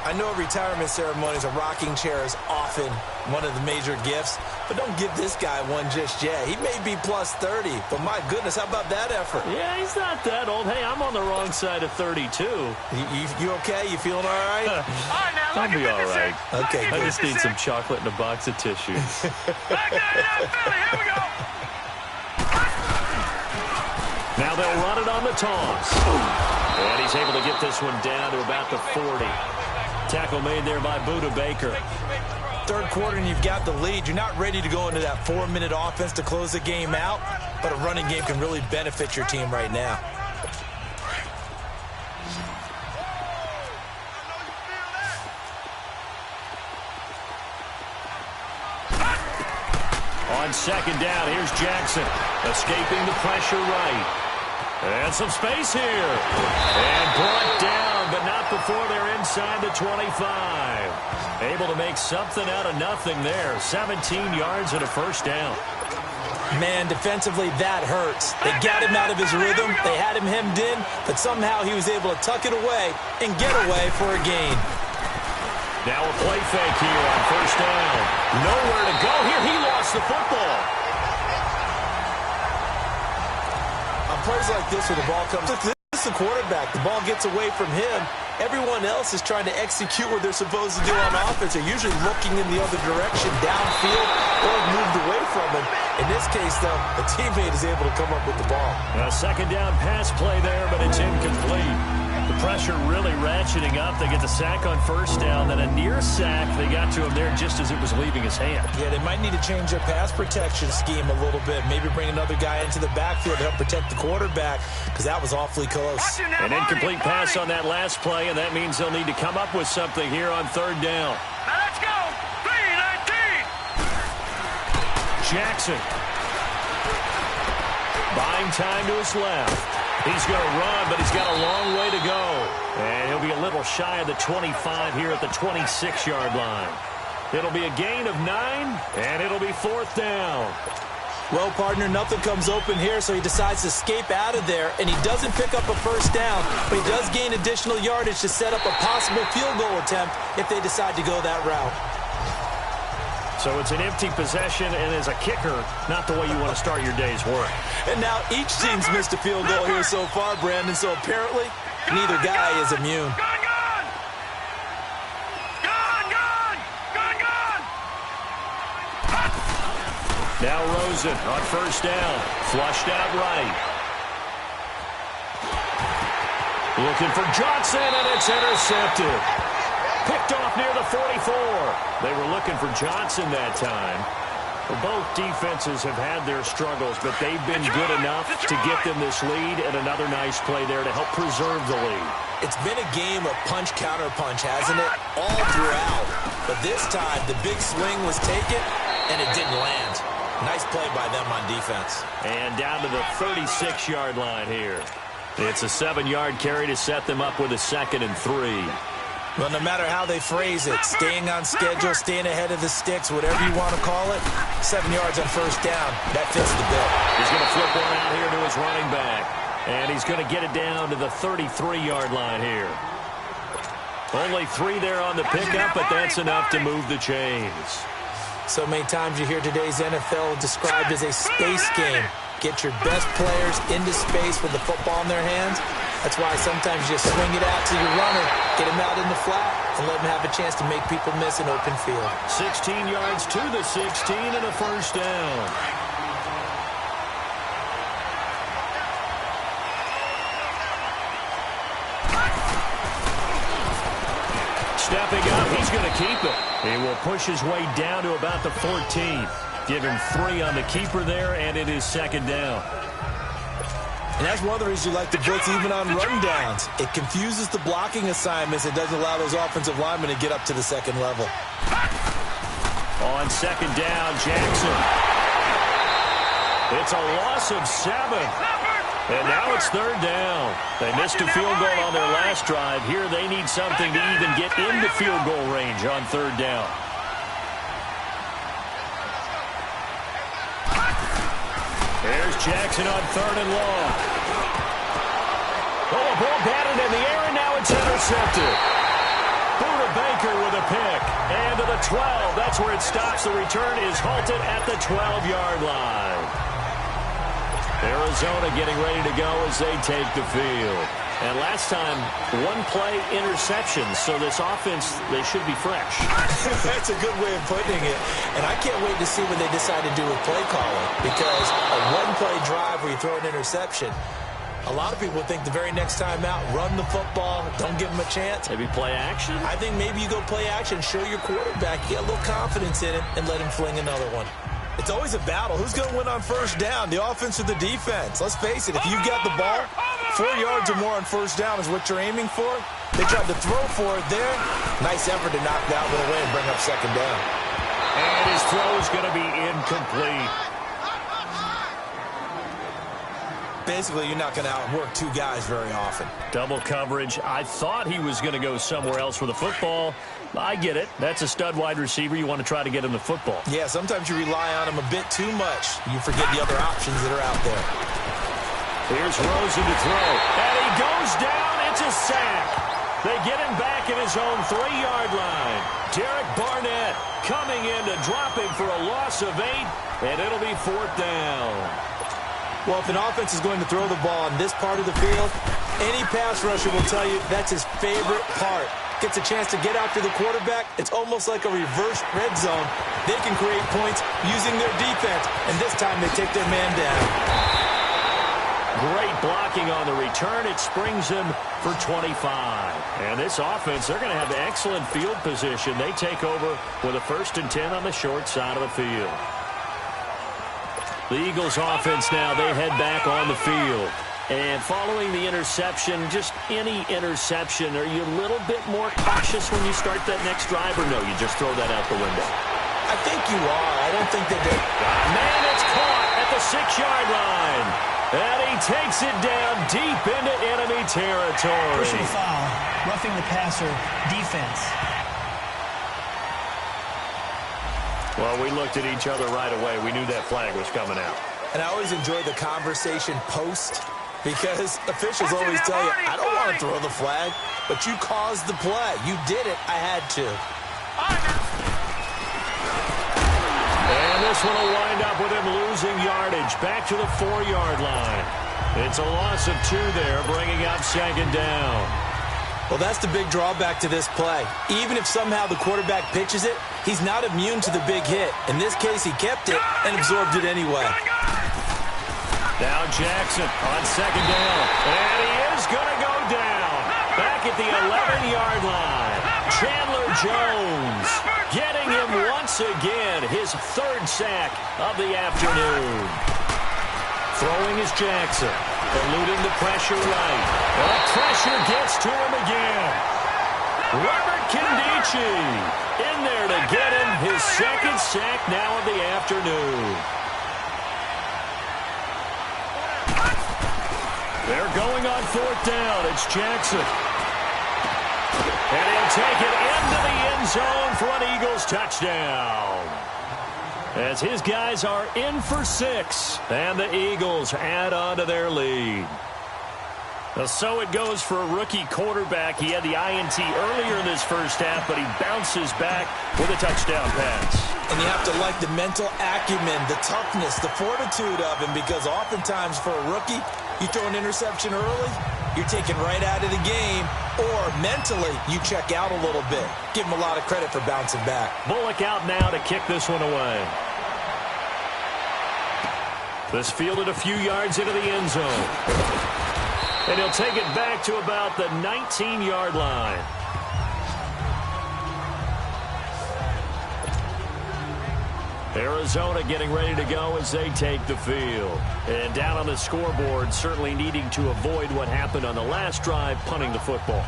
I know at retirement ceremonies, a rocking chair is often one of the major gifts, but don't give this guy one just yet. He may be plus 30, but my goodness, how about that effort? Yeah, he's not that old. Hey, I'm on the wrong side of 32. You okay? You feeling all right? All right, now I'll be all right. Okay, I just need some chocolate and a box of tissues. Back down now, Philly. Here we go. Now they'll run it on the toss. And he's able to get this one down to about the 40. Tackle made there by Buda Baker. 3rd quarter and you've got the lead. You're not ready to go into that 4-minute offense to close the game out, but a running game can really benefit your team right now. On 2nd down, here's Jackson. Escaping the pressure right. And some space here. And brought down, but not before they're inside the 25. Able to make something out of nothing there. 17 yards and a 1st down. Man, defensively, that hurts. They got him out of his rhythm. They had him hemmed in, but somehow he was able to tuck it away and get away for a gain. Now a play fake here on 1st down. Nowhere to go here. He lost the football. On plays like this where the ball comes, this is the quarterback. The ball gets away from him. Everyone else is trying to execute what they're supposed to do on offense. They're usually looking in the other direction, downfield, or moved away from him. In this case, though, a teammate is able to come up with the ball. A 2nd down pass play there, but it's incomplete. The pressure really ratcheting up. They get the sack on 1st down, then a near sack. They got to him there just as it was leaving his hand. Yeah, they might need to change their pass protection scheme a little bit. Maybe bring another guy into the backfield to help protect the quarterback, because that was awfully close. An incomplete pass on that last play, and that means they'll need to come up with something here on 3rd down. Now let's go. 3-19. Jackson. Buying time to his left. He's going to run, but he's got a long way to go. And he'll be a little shy of the 25 here at the 26-yard line. It'll be a gain of 9, and it'll be 4th down. Well, partner, nothing comes open here, so he decides to escape out of there, and he doesn't pick up a first down, but he does gain additional yardage to set up a possible field goal attempt if they decide to go that route. So it's an empty possession, and as a kicker, not the way you want to start your day's work. And now each team's missed a field goal here so far, Brandon, so apparently neither guy is immune. Now Rosen on first down. Flushed out right. Looking for Johnson, and it's intercepted. Picked off near the 44. They were looking for Johnson that time. Well, both defenses have had their struggles, but they've been good enough to get them this lead, and another nice play there to help preserve the lead. It's been a game of punch-counter-punch, hasn't it? All throughout. But this time, the big swing was taken, and it didn't land. Nice play by them on defense. And down to the 36-yard line here. It's a 7-yard carry to set them up with a 2nd and 3. Well, no matter how they phrase it, staying on schedule, staying ahead of the sticks, whatever you want to call it, 7 yards on first down, that fits the bill. He's going to flip one out here to his running back. And he's going to get it down to the 33-yard line here. Only 3 there on the pickup, but that's enough to move the chains. So many times you hear today's NFL described as a space game. Get your best players into space with the football in their hands. That's why sometimes you just swing it out to your runner, get him out in the flat, and let him have a chance to make people miss an open field. 16 yards to the 16 and a first down. Stepping up, he's going to keep it. He will push his way down to about the 14th. Give him 3 on the keeper there, and it is 2nd down. And that's one of the reasons you like to blitz even on run downs. It confuses the blocking assignments. It doesn't allow those offensive linemen to get up to the second level. On 2nd down, Jackson. It's a loss of 7. And now it's 3rd down. They missed a field goal on their last drive. Here they need something to even get into field goal range on 3rd down. There's Jackson on 3rd and long. Oh, a ball batted in the air, and now it's intercepted. Buda Baker with a pick. And to the 12. That's where it stops. The return is halted at the 12-yard line. Arizona getting ready to go as they take the field. And last time, 1-play interceptions. So this offense, they should be fresh. That's a good way of putting it. And I can't wait to see what they decide to do with play calling. Because a 1-play drive where you throw an interception, a lot of people think the very next time out, run the football, don't give them a chance. Maybe play action? I think maybe you go play action, show your quarterback, get a little confidence in it, and let him fling another one. It's always a battle. Who's going to win on first down, the offense or the defense? Let's face it, if you've got the ball, 4 yards or more on first down is what you're aiming for. They tried to throw for it there. Nice effort to knock that one away and bring up 2nd down. And his throw is going to be incomplete. Basically, you're not going to outwork 2 guys very often. Double coverage. I thought he was going to go somewhere else with the football. I get it. That's a stud wide receiver. You want to try to get him the football. Yeah, sometimes you rely on him a bit too much. You forget the other options that are out there. Here's Rosen to throw. And he goes down. It's a sack. They get him back at his own 3-yard line. Derek Barnett coming in to drop him for a loss of 8. And it'll be 4th down. Well, if an offense is going to throw the ball on this part of the field, any pass rusher will tell you that's his favorite part. Gets a chance to get after the quarterback. It's almost like a reverse red zone. They can create points using their defense, and this time they take their man down. Great blocking on the return. It springs him for 25. And this offense, they're going to have excellent field position. They take over with a 1st and 10 on the short side of the field. The Eagles offense now, they head back on the field. And following the interception, just any interception, are you a little bit more cautious when you start that next drive, or no, you just throw that out the window? I think you are. I don't think they did. Man, it's caught at the 6-yard line. And he takes it down deep into enemy territory. Personal foul, roughing the passer, defense. Well, we looked at each other right away. We knew that flag was coming out. And I always enjoy the conversation post because officials always tell you, I don't want to throw the flag, but you caused the play. You did it. I had to. And this one will wind up with him losing yardage back to the 4-yard line. It's a loss of 2 there, bringing up 2nd down. Well, that's the big drawback to this play. Even if somehow the quarterback pitches it, he's not immune to the big hit. In this case, he kept it and absorbed it anyway. Now Jackson on 2nd down. And he is going to go down. Back at the 11-yard line. Chandler Jones getting him once again. His 3rd sack of the afternoon. Throwing is Jackson. Eluding the pressure right. The pressure gets to him again. Robert Kindici in there to get him his 2nd sack now of the afternoon. They're going on 4th down. It's Jackson. And he'll take it into the end zone for an Eagles touchdown. As his guys are in for 6, and the Eagles add on to their lead. So it goes for a rookie quarterback. He had the INT earlier in this first half, but he bounces back with a touchdown pass. And you have to like the mental acumen, the toughness, the fortitude of him, because oftentimes for a rookie, you throw an interception early, you're taken right out of the game, or mentally, you check out a little bit. Give him a lot of credit for bouncing back. Bullock out now to kick this one away. This fielded a few yards into the end zone. And he'll take it back to about the 19-yard line. Arizona getting ready to go as they take the field. And down on the scoreboard, certainly needing to avoid what happened on the last drive, punting the football.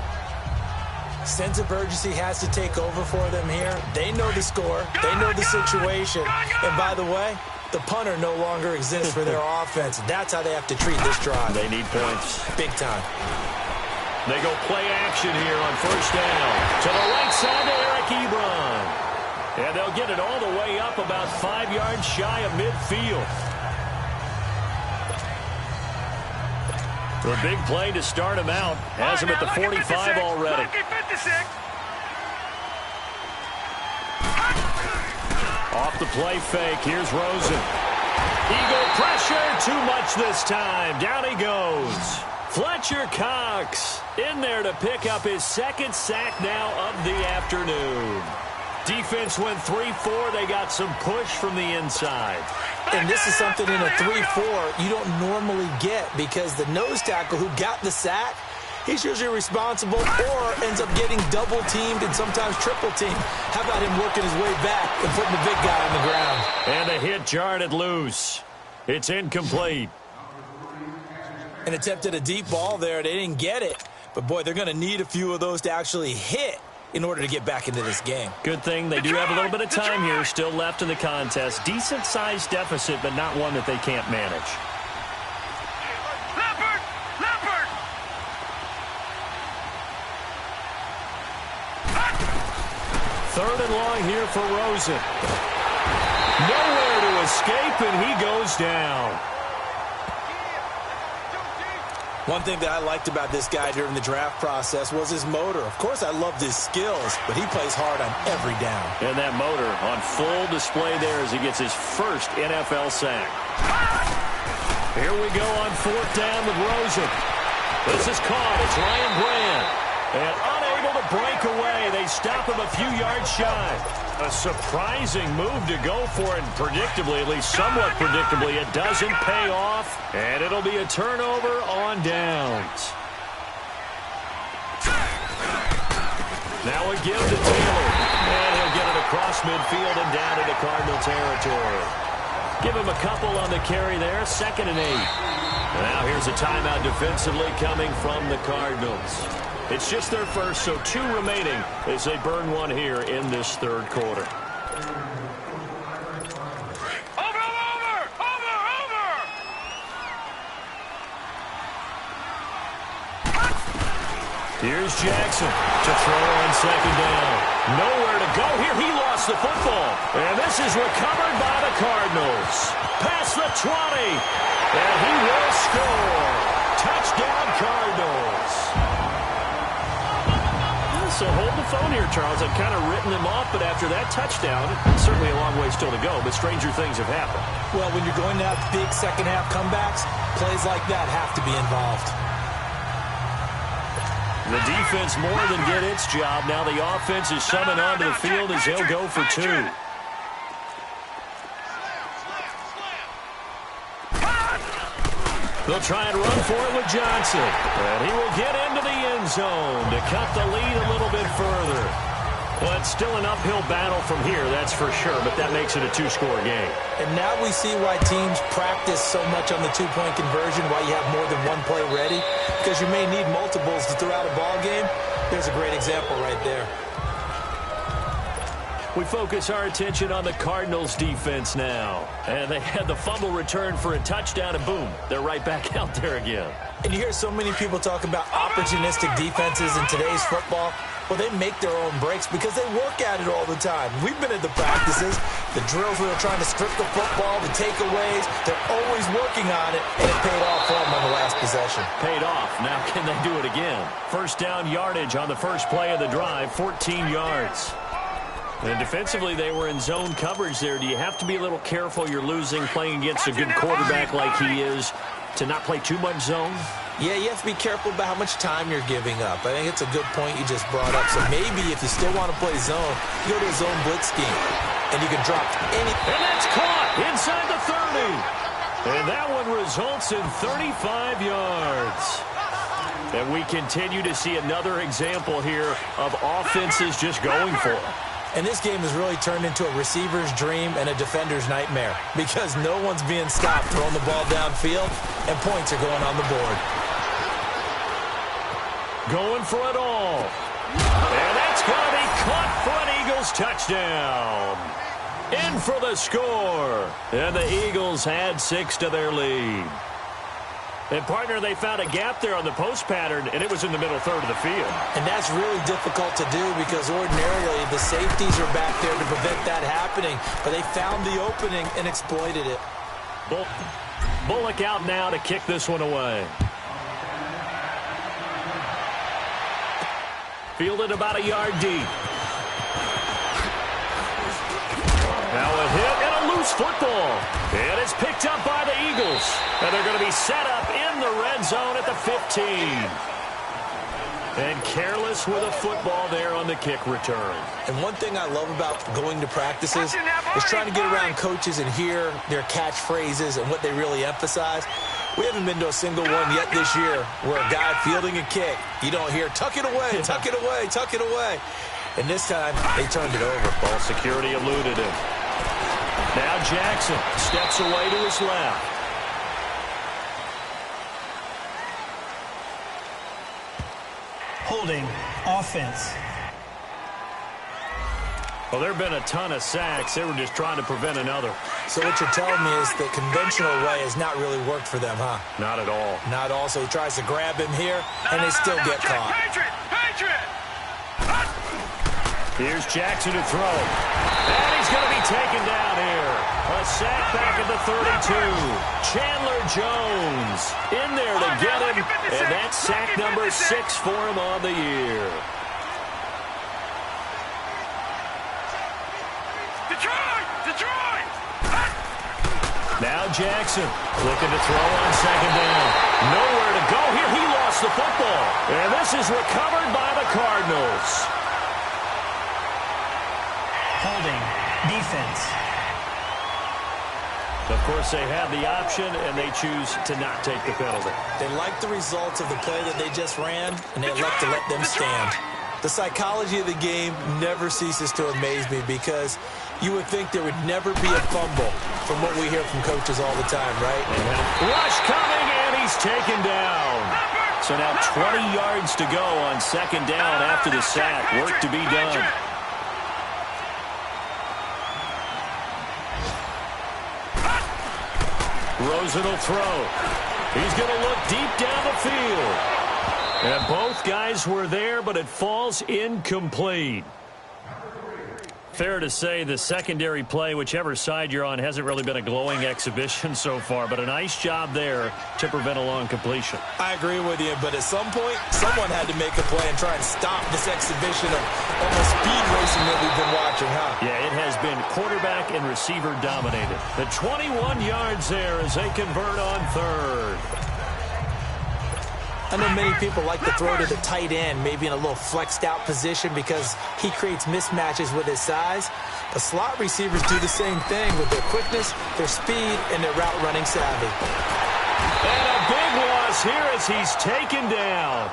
Sense of urgency has to take over for them here. They know the score. They know the situation. And by the way, the punter no longer exists for their offense. That's how they have to treat this drive. They need points. Big time. They go play action here on 1st down. To the right side to Eric Ebron. And they'll get it all the way up about 5 yards shy of midfield. The big play to start him out. Has him at the 45 already. Off the play fake. Here's Rosen. Eagle pressure. Too much this time. Down he goes. Fletcher Cox in there to pick up his 2nd sack now of the afternoon. Defense went 3-4. They got some push from the inside. And this is something in a 3-4 you don't normally get because the nose tackle who got the sack, he's usually responsible or ends up getting double-teamed and sometimes triple-teamed. How about him working his way back and putting the big guy on the ground? And the hit jarred it loose. It's incomplete. And attempted a deep ball there. They didn't get it. But, boy, they're going to need a few of those to actually hit in order to get back into this game. Good thing they do have a little bit of time here still left in the contest. Decent-sized deficit, but not one that they can't manage. Leopard! 3rd and long here for Rosen. Nowhere to escape, and he goes down. One thing that I liked about this guy during the draft process was his motor. Of course, I loved his skills, but he plays hard on every down. And that motor on full display there as he gets his 1st NFL sack. Here we go on 4th down with Rosen. This is caught. It's Ryan Brand. And unable to break away. They stop him a few yards shy. A surprising move to go for it. Predictably, at least somewhat predictably, it doesn't pay off. And it'll be a turnover on downs. Now a give to Taylor. And he'll get it across midfield and down into Cardinal territory. Give him a couple on the carry there. 2nd and 8. Now here's a timeout defensively coming from the Cardinals. It's just their first, so 2 remaining as they burn one here in this 3rd quarter. Here's Jackson to throw on second down. Nowhere to go here. He lost the football. And this is recovered by the Cardinals. Past the 20. And he will score. Touchdown, Cardinals. So hold the phone here, Charles. I've kind of written them off, but after that touchdown, certainly a long way still to go, but stranger things have happened. Well, when you're going to have big second-half comebacks, plays like that have to be involved. The defense more than did its job. Now the offense is summoned onto the field as they'll go for two. They'll try and run for it with Johnson. And he will get into the end zone to cut the lead a little bit further. But still an uphill battle from here, that's for sure. But that makes it a two-score game. And now we see why teams practice so much on the two-point conversion, why you have more than one play ready. Because you may need multiples to throw out a ball game. There's a great example right there. We focus our attention on the Cardinals defense now. And they had the fumble return for a touchdown, and boom, they're right back out there again. And you hear so many people talk about opportunistic defenses in today's football. Well, they make their own breaks because they work at it all the time. We've been at the practices, the drills where they're trying to strip the football, the takeaways. They're always working on it, and it paid off for them on the last possession. Paid off. Now can they do it again? First down yardage on the first play of the drive, 14 yards. And defensively, they were in zone coverage there. Do you have to be a little careful you're losing playing against a good quarterback like he is to not play too much zone? Yeah, you have to be careful about how much time you're giving up. I think it's a good point you just brought up. So maybe if you still want to play zone, you go to a zone blitz scheme, and you can drop any. And that's caught inside the 30. And that one results in 35 yards. And we continue to see another example here of offenses just going for it. And this game has really turned into a receiver's dream and a defender's nightmare because no one's being stopped throwing the ball downfield, and points are going on the board. Going for it all. And that's going to be caught for an Eagles touchdown. In for the score. And the Eagles add 6 to their lead. And, partner, they found a gap there on the post pattern, and it was in the middle third of the field. And that's really difficult to do because ordinarily the safeties are back there to prevent that happening. But they found the opening and exploited it. Bullock out now to kick this one away. Fielded about a yard deep. Now a hit and a loose football. And it's picked up by the Eagles. And they're going to be set up in the red zone at the 15. And careless with a football there on the kick return. And one thing I love about going to practices is trying to get around coaches and hear their catchphrases and what they really emphasize. We haven't been to a single one yet this year where a guy fielding a kick, you don't hear, tuck it away, tuck it away, tuck it away. And this time, they turned it over. Ball security eluded him. Now Jackson steps away to his left. Holding offense. Well, there have been a ton of sacks. They were just trying to prevent another. So what you're telling me is the conventional way has not really worked for them, huh? Not at all. Not all. So he tries to grab him here, and they still get caught. Here's Jackson to throw. And he's going to be taken down here. A sack back at the 32. Chandler Jones in there to get him. And that's sack number 6 for him on the year. Now Jackson looking to throw on second down. Nowhere to go here. He lost the football. And this is recovered by the Cardinals. Holding defense. Of course, they have the option, and they choose to not take the penalty. They like the results of the play that they just ran, and they elect to let them stand. The psychology of the game never ceases to amaze me because you would think there would never be a fumble from what we hear from coaches all the time, right? Rush coming, and he's taken down. So now 20 yards to go on second down after the sack. Work to be done. Rosen will throw. He's going to look deep down the field. And both guys were there, but it falls incomplete. Fair to say the secondary play, whichever side you're on, hasn't really been a glowing exhibition so far, but a nice job there to prevent a long completion. I agree with you, but at some point, someone had to make a play and try and stop this exhibition of almost speed racing that we've been watching, huh? Yeah, it has been quarterback and receiver dominated. The 21 yards there as they convert on third. I know many people like to throw to the tight end, maybe in a little flexed out position because he creates mismatches with his size. But slot receivers do the same thing with their quickness, their speed, and their route running savvy. And a big loss here as he's taken down.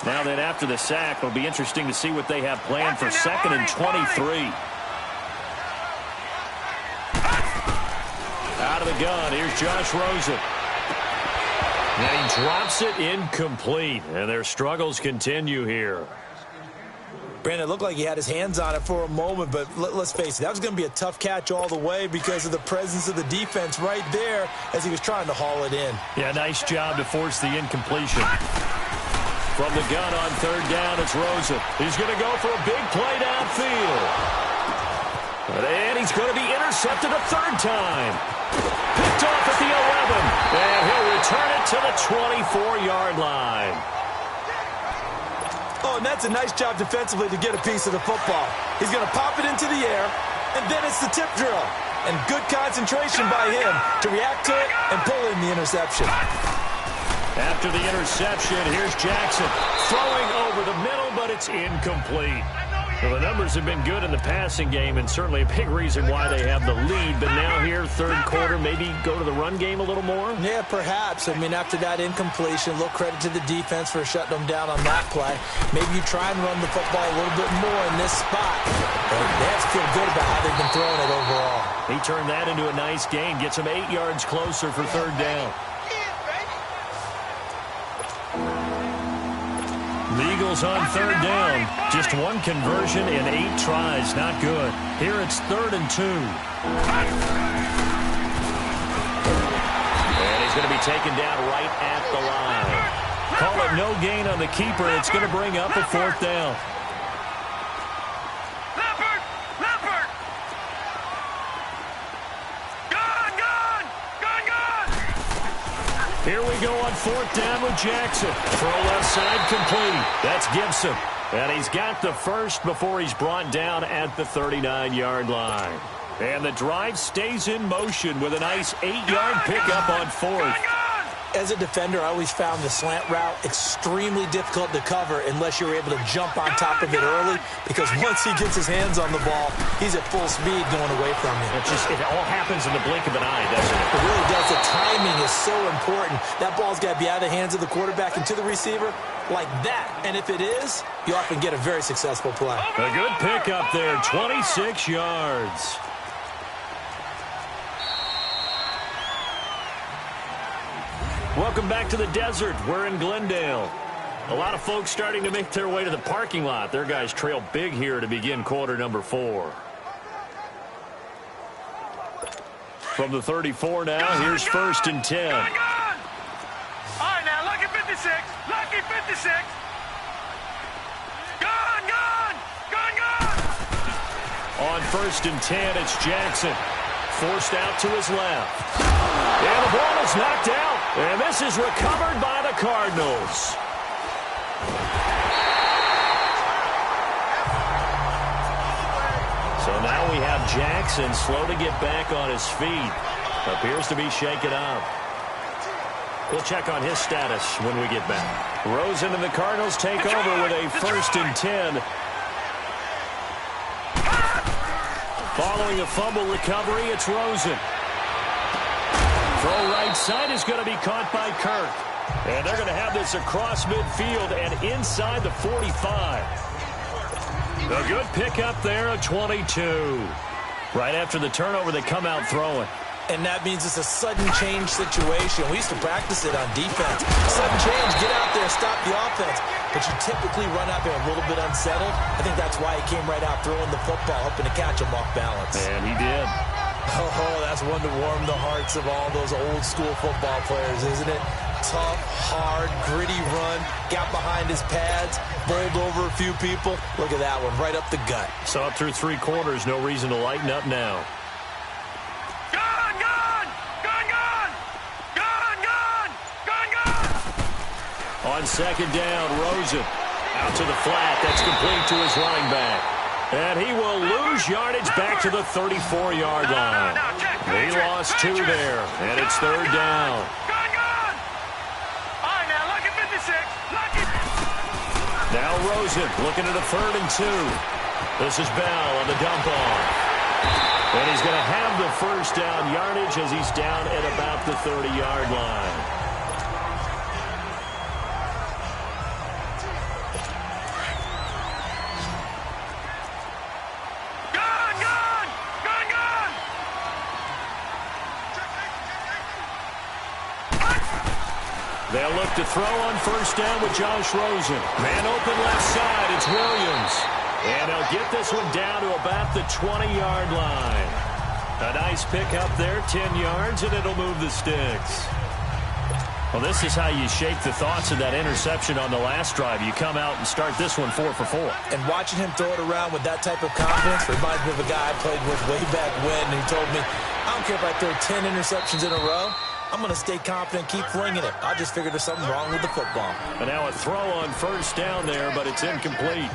Now then, after the sack, it'll be interesting to see what they have planned for 2nd and 23. Out of the gun, here's Josh Rosen. And he drops it incomplete. And their struggles continue here. Brandon, it looked like he had his hands on it for a moment, but let's face it, that was going to be a tough catch all the way because of the presence of the defense right there as he was trying to haul it in. Yeah, nice job to force the incompletion. From the gun on 3rd down, it's Rosen. He's going to go for a big play downfield. And he's going to be intercepted a 3rd time. Picked off at the 11. And he'll return it to the 24-yard line. Oh, and that's a nice job defensively to get a piece of the football. He's going to pop it into the air, and then it's the tip drill. And good concentration by him to react to it and pull in the interception. After the interception, here's Jackson throwing over the middle, but it's incomplete. Well, the numbers have been good in the passing game, and certainly a big reason why they have the lead. But now here, 3rd quarter, maybe go to the run game a little more? Yeah, perhaps. I mean, after that incompletion, a little credit to the defense for shutting them down on that play. Maybe you try and run the football a little bit more in this spot. But they have to feel good about how they've been throwing it overall. He turned that into a nice gain, gets him 8 yards closer for 3rd down. The Eagles on 3rd down. Just one conversion in 8 tries. Not good. Here it's 3rd and 2. And he's going to be taken down right at the line. Call it no gain on the keeper. It's going to bring up a 4th down. Here we go on 4th down with Jackson. Throw left side complete. That's Gibson. And he's got the first before he's brought down at the 39-yard line. And the drive stays in motion with a nice 8-yard pickup on 4th. As a defender, I always found the slant route extremely difficult to cover unless you're able to jump on top of it early, because once he gets his hands on the ball, he's at full speed going away from him. It all happens in the blink of an eye, doesn't it? It really does. The timing is so important. That ball's got to be out of the hands of the quarterback and to the receiver like that. And if it is, you often get a very successful play. A good pickup there, 26 yards. Welcome back to the desert. We're in Glendale. A lot of folks starting to make their way to the parking lot. Their guys trail big here to begin quarter number 4. From the 34 now, here's 1st and 10. All right, now, lucky 56. Lucky 56. Gone. On 1st and 10, it's Jackson. Forced out to his left. And the ball is knocked out. And this is recovered by the Cardinals. So now we have Jackson slow to get back on his feet. Appears to be shaken up. We'll check on his status when we get back. Rosen and the Cardinals take over with a 1st and 10. Following a fumble recovery, it's Rosen. Throw right side is going to be caught by Kirk. And they're going to have this across midfield and inside the 45. A good pickup there at 22. Right after the turnover, they come out throwing. And that means it's a sudden change situation. We used to practice it on defense. Sudden change, get out there, stop the offense. But you typically run out there a little bit unsettled. I think that's why he came right out throwing the football, hoping to catch him off balance. And he did. Oh, that's one to warm the hearts of all those old school football players, isn't it? Tough, hard, gritty run, got behind his pads, bowled over a few people. Look at that one, right up the gut. So up through 3 quarters, no reason to lighten up now. Gone, gone! Gone, gone! Gone, gone! Gone, gone! On second down, Rosen out to the flat. That's complete to his running back. And he will lose yardage back to the 34-yard line. He lost 2 there, and it's third down. Gone, gone! All right, now, lucky 56. Lucky. Now Rosen looking at a 3rd and 2. This is Bell on the dump off. And he's going to have the first down yardage as he's down at about the 30-yard line. Gone, gone! Gone, gone! They'll look to throw on first down with Josh Rosen. Man open left side, it's Williams. And they'll get this one down to about the 20-yard line. A nice pick up there, 10 yards, and it'll move the sticks. Well, this is how you shake the thoughts of that interception on the last drive. You come out and start this one 4 for 4. And watching him throw it around with that type of confidence reminds me of a guy I played with way back when, and he told me, I don't care if I throw 10 interceptions in a row. I'm going to stay confident, keep flinging it. I just figured there's something wrong with the football. And now a throw on first down there, but it's incomplete.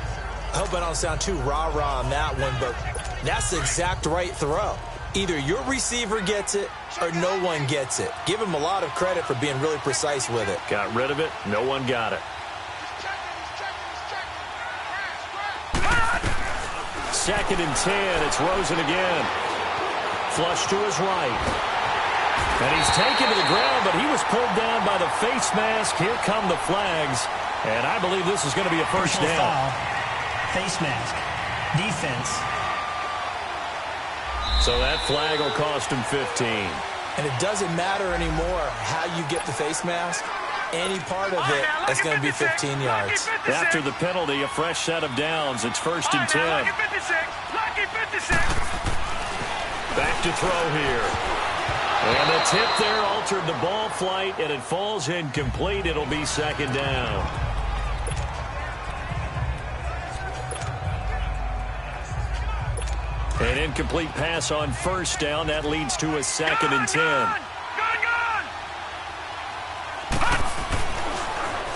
I hope I don't sound too rah-rah on that one, but that's the exact right throw. Either your receiver gets it or no one gets it. Give him a lot of credit for being really precise with it. Got rid of it. No one got it. Second and 10. It's Rosen again. Flush to his right. And he's taken to the ground, but he was pulled down by the face mask. Here come the flags. And I believe this is going to be a first Personal down. foul. Face mask. Defense. So that flag will cost him 15. And it doesn't matter anymore how you get the face mask. Any part of it, it's going to be 15 yards. After the penalty, a fresh set of downs. It's first and 10. Lucky 56. Lucky 56. Back to throw here. And the tip there altered the ball flight, and it falls incomplete. It'll be second down. An incomplete pass on first down. That leads to a second and 10.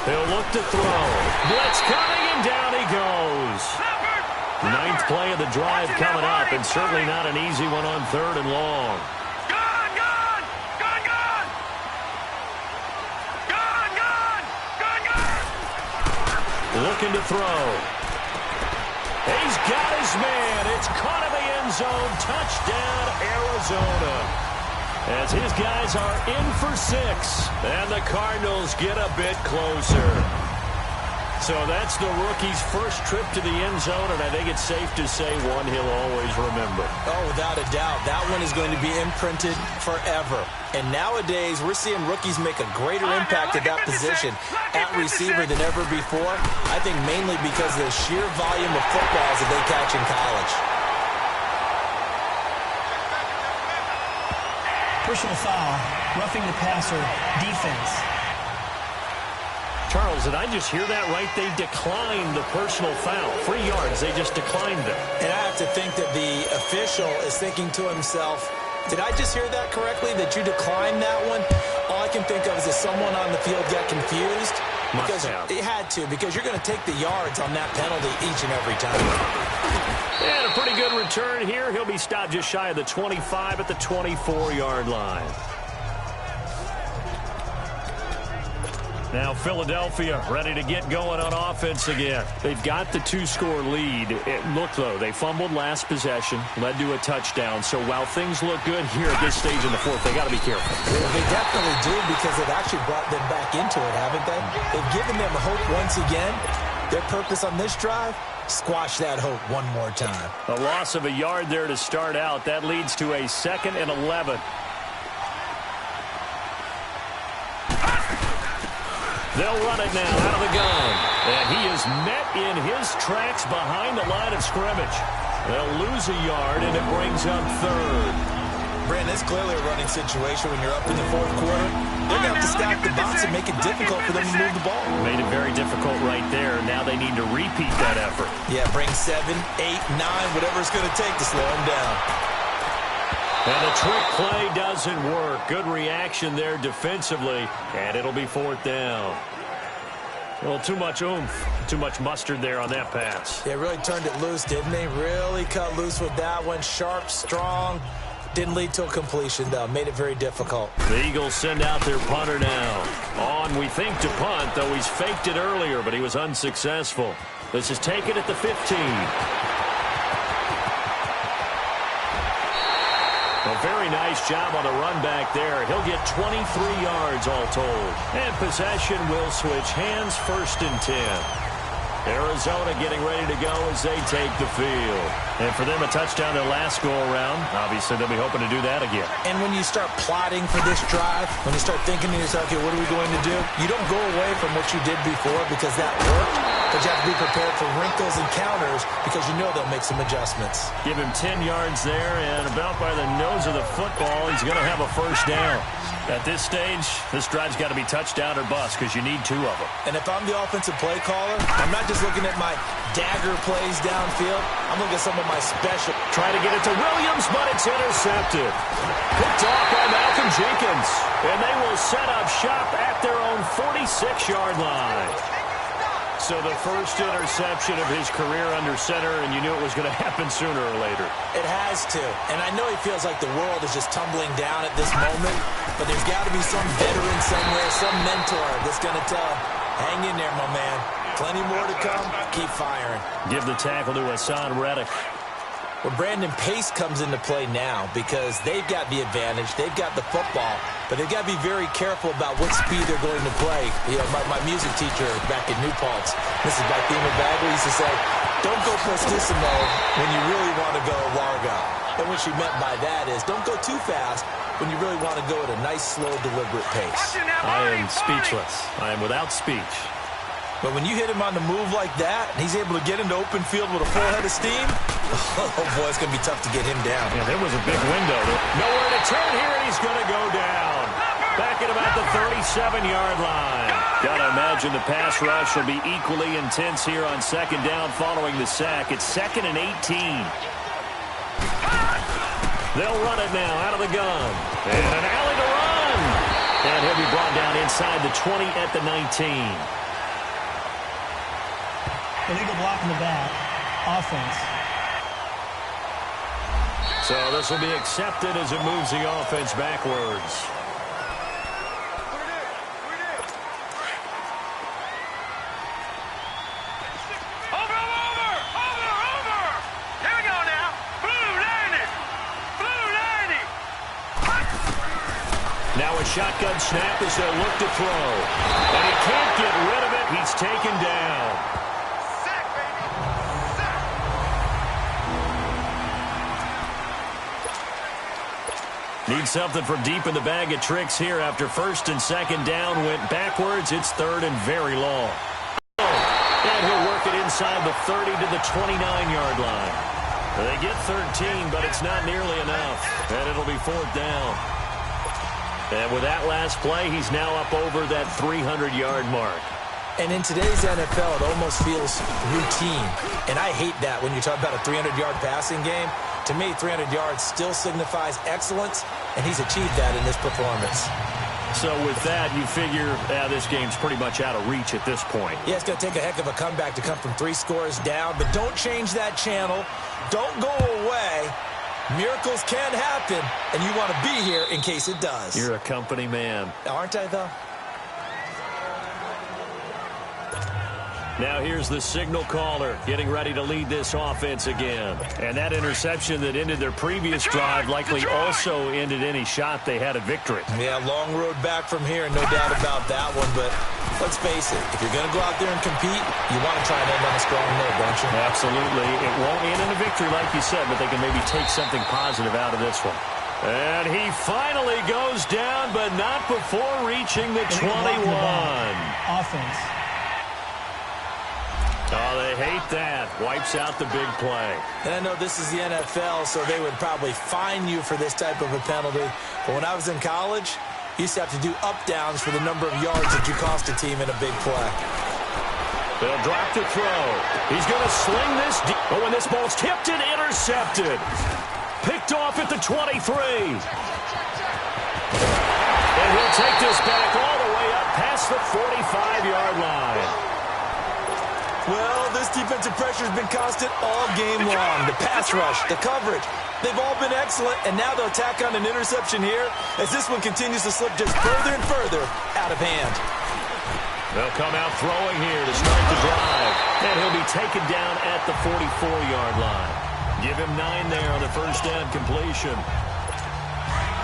He'll look to throw. Blitz coming, and down he goes. 9th play of the drive coming up, and certainly not an easy one on 3rd and long. Looking to throw. He's got his man. It's caught in the end zone. Touchdown, Arizona. As his guys are in for 6, and the Cardinals get a bit closer. So that's the rookie's first trip to the end zone, and I think it's safe to say one he'll always remember. Oh, without a doubt. That one is going to be imprinted forever. And nowadays, we're seeing rookies make a greater impact at that position at receiver than ever before. I think mainly because of the sheer volume of footballs that they catch in college. Personal foul. Roughing the passer. Defense. Charles, did I just hear that right? They declined the personal foul. 3 yards, they just declined it. And I have to think that the official is thinking to himself, did I just hear that correctly, that you declined that one? All I can think of is that someone on the field got confused. Because they had to, because you're going to take the yards on that penalty each and every time. And a pretty good return here. He'll be stopped just shy of the 25 at the 24-yard line. Now Philadelphia ready to get going on offense again. They've got the 2-score lead. Look, though, they fumbled last possession, led to a touchdown. So while things look good here at this stage in the 4th, they got to be careful. They definitely do, because they've actually brought them back into it, haven't they? They've given them hope once again. Their purpose on this drive, squash that hope one more time. A loss of a yard there to start out. That leads to a 2nd and 11. They'll run it now out of the gun. And he is met in his tracks behind the line of scrimmage. They'll lose a yard, and it brings up 3rd. Brandon, it's clearly a running situation when you're up in the fourth quarter. They're going to have to stack the box and make it difficult for them to move the ball. Made it very difficult right there. Now they need to repeat that effort. Yeah, bring 7, 8, 9, whatever it's going to take to slow them down. And the trick play doesn't work. Good reaction there defensively, and it'll be fourth down. Well, too much oomph, too much mustard there on that pass. They really turned it loose, didn't they? Really cut loose with that one. Sharp, strong. Didn't lead to a completion, though. Made it very difficult. The Eagles send out their punter now. On, we think, to punt, though he's faked it earlier, but he was unsuccessful. This is taken at the 15. A very nice job on the run back there. He'll get 23 yards all told. And possession will switch hands, 1st and 10. Arizona getting ready to go as they take the field. And for them, a touchdown their last go-around. Obviously, they'll be hoping to do that again. And when you start plotting for this drive, when you start thinking to yourself, okay, what are we going to do? You don't go away from what you did before because that worked, but you have to be prepared for wrinkles and counters because you know they'll make some adjustments. Give him 10 yards there, and about by the nose of the football, he's going to have a 1st down. At this stage, this drive's got to be touchdown or bust because you need 2 of them. And if I'm the offensive play caller, I'm not just looking at my dagger plays downfield. I'm looking at some of my special. Try to get it to Williams, but it's intercepted. Picked off by Malcolm Jenkins. And they will set up shop at their own 46-yard line. So the first interception of his career under center, and you knew it was going to happen sooner or later. It has to. And I know he feels like the world is just tumbling down at this moment, but there's got to be some veteran somewhere, some mentor that's going to tell him, hang in there, my man. Plenty more to come. Keep firing. Give the tackle to Hassan Reddick. Well, Brandon, pace comes into play now because they've got the advantage. They've got the football, but they've got to be very careful about what speed they're going to play. You know, my music teacher back in New Paltz, Mrs. Bathema Bagley, used to say, don't go prestissimo when you really want to go largo. And what she meant by that is don't go too fast when you really want to go at a nice, slow, deliberate pace. I am speechless. I am without speech. But when you hit him on the move like that, and he's able to get into open field with a full head of steam, oh, boy, it's going to be tough to get him down. Yeah, there was a big window. Nowhere to turn here, and he's going to go down. Back at about the 37-yard line. Got to imagine the pass rush will be equally intense here on 2nd down following the sack. It's 2nd and 18. They'll run it now out of the gun. And an alley to run. And he'll be brought down inside the 20 at the 19. Illegal block in the back. Offense. So this will be accepted as it moves the offense backwards. Over! Here we go now. Blue landing. Now a shotgun snap as they look to throw. And he can't get rid of it. He's taken down. Need something from deep in the bag of tricks here after 1st and 2nd down went backwards. It's 3rd and very long. And he'll work it inside the 30 to the 29-yard line. They get 13, but it's not nearly enough. And it'll be 4th down. And with that last play, he's now up over that 300-yard mark. And in today's NFL, it almost feels routine. And I hate that when you talk about a 300-yard passing game. To me, 300 yards still signifies excellence, and he's achieved that in this performance. So with that, you figure this game's pretty much out of reach at this point. Yeah, it's going to take a heck of a comeback to come from 3 scores down, but don't change that channel. Don't go away. Miracles can happen, and you want to be here in case it does. You're a company man. Aren't I, though? Now here's the signal caller getting ready to lead this offense again. And that interception that ended their previous drive likely also ended any shot they had at victory. Yeah, long road back from here, no doubt about that one. But let's face it, if you're going to go out there and compete, you want to try and end on a strong note, don't you? Absolutely. It won't end in a victory like you said, but they can maybe take something positive out of this one. And he finally goes down, but not before reaching the 21. Offense. Oh, they hate that. Wipes out the big play. And I know this is the NFL, so they would probably fine you for this type of a penalty. But when I was in college, you used to have to do up-downs for the number of yards that you cost a team in a big play. They'll drop to throw. He's going to sling this. Oh, when this ball's tipped and intercepted. Picked off at the 23. And he'll take this back all the way up past the 45-yard line. Well, this defensive pressure has been constant all game long. The pass rush, the coverage, they've all been excellent, and now they'll tack on an interception here as this one continues to slip just further and further out of hand. They'll come out throwing here to start the drive, and he'll be taken down at the 44-yard line. Give him 9 there on the first down completion.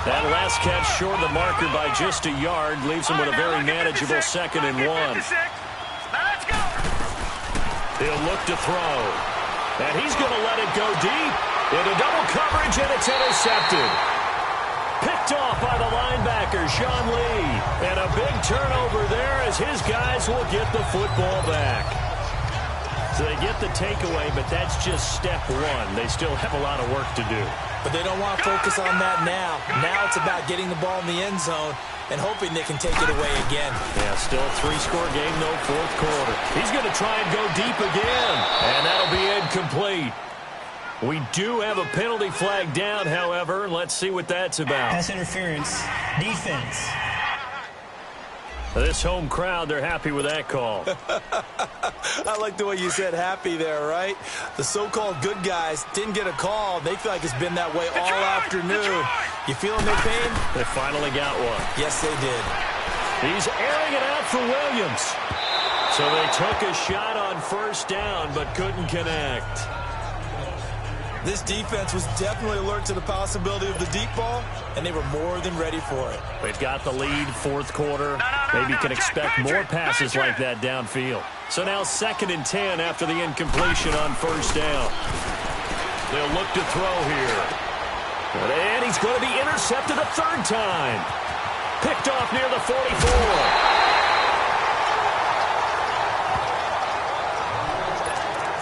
That last catch short of the marker by just a yard leaves him with a very manageable 2nd and 1. Now let's go. He'll look to throw. And he's going to let it go deep. Into double coverage, and it's intercepted. Picked off by the linebacker, Sean Lee. And a big turnover there as his guys will get the football back. So they get the takeaway, but that's just step 1. They still have a lot of work to do. But they don't want to focus on that now. Now it's about getting the ball in the end zone and hoping they can take it away again. Yeah, still a 3-score game, though, 4th quarter. He's going to try and go deep again, and that'll be incomplete. We do have a penalty flag down, however. Let's see what that's about. Pass interference. Defense. This home crowd, they're happy with that call. I like the way you said happy there, right? The so-called good guys didn't get a call. They feel like it's been that way all afternoon. You feeling their pain? They finally got one. Yes, they did. He's airing it out for Williams. So they took a shot on first down, but couldn't connect. This defense was definitely alert to the possibility of the deep ball, and they were more than ready for it. They've got the lead, 4th quarter. Maybe can expect more passes like that downfield. So now 2nd and 10 after the incompletion on first down. They'll look to throw here. And he's going to be intercepted a 3rd time. Picked off near the 44.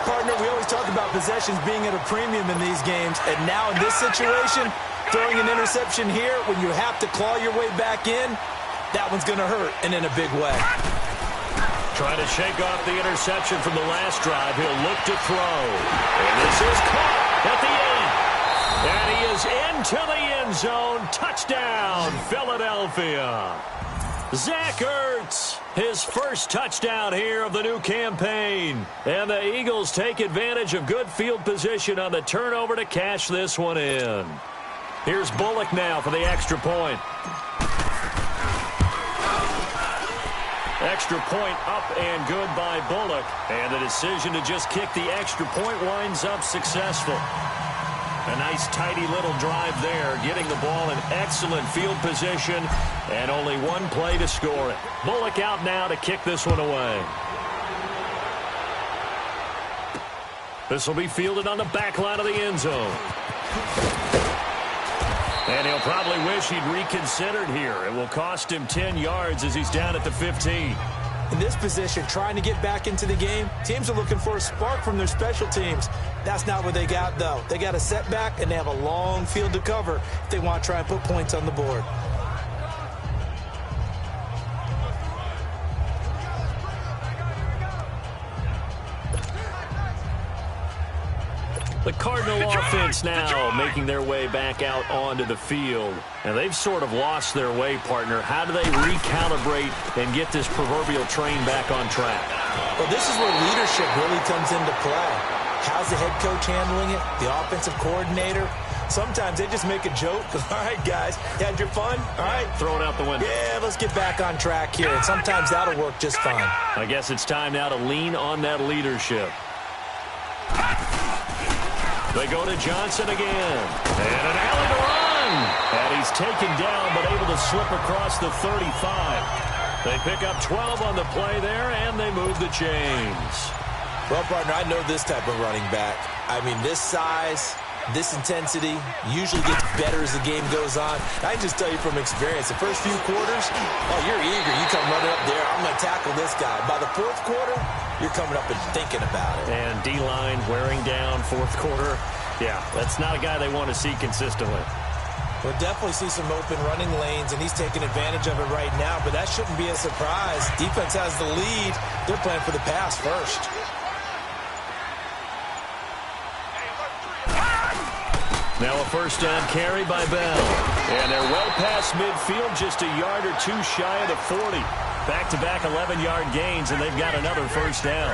Partner, we always talk about possessions being at a premium in these games, and now in this situation, throwing an interception here when you have to claw your way back in, that one's going to hurt, and in a big way. Trying to shake off the interception from the last drive. He'll look to throw. And this is caught at the end. And he is into the end zone. Touchdown, Philadelphia. Zach Ertz, his first touchdown here of the new campaign. And the Eagles take advantage of good field position on the turnover to cash this one in. Here's Bullock now for the extra point. Extra point up and good by Bullock. And the decision to just kick the extra point winds up successful. A nice, tidy little drive there, getting the ball in excellent field position, and only one play to score it. Bullock out now to kick this one away. This will be fielded on the back line of the end zone. And he'll probably wish he'd reconsidered here. It will cost him 10 yards as he's down at the 15. In this position, trying to get back into the game, teams are looking for a spark from their special teams. That's not what they got, though. They got a setback, and they have a long field to cover if they want to try and put points on the board. The Cardinal offense now making their way back out onto the field. And they've sort of lost their way, partner. How do they recalibrate and get this proverbial train back on track? Well, this is where leadership really comes into play. How's the head coach handling it? The offensive coordinator? Sometimes they just make a joke. All right, guys, you had your fun? All right. Throw it out the window. Yeah, let's get back on track here. And sometimes that'll work just fine. I guess it's time now to lean on that leadership. They go to Johnson again. And an alley to run. And he's taken down but able to slip across the 35. They pick up 12 on the play there, and they move the chains. Well, partner, I know this type of running back. I mean, this size, this intensity usually gets better as the game goes on. I can just tell you from experience, the first few quarters, oh, you're eager. You come running up there, I'm going to tackle this guy. By the 4th quarter, you're coming up and thinking about it. And D-line wearing down fourth quarter. Yeah, that's not a guy they want to see consistently. We'll definitely see some open running lanes, and he's taking advantage of it right now, but that shouldn't be a surprise. Defense has the lead. They're playing for the pass first. Now a first down carry by Bell. And they're well past midfield, just a yard or two shy of the 40. Back-to-back 11-yard gains, and they've got another first down.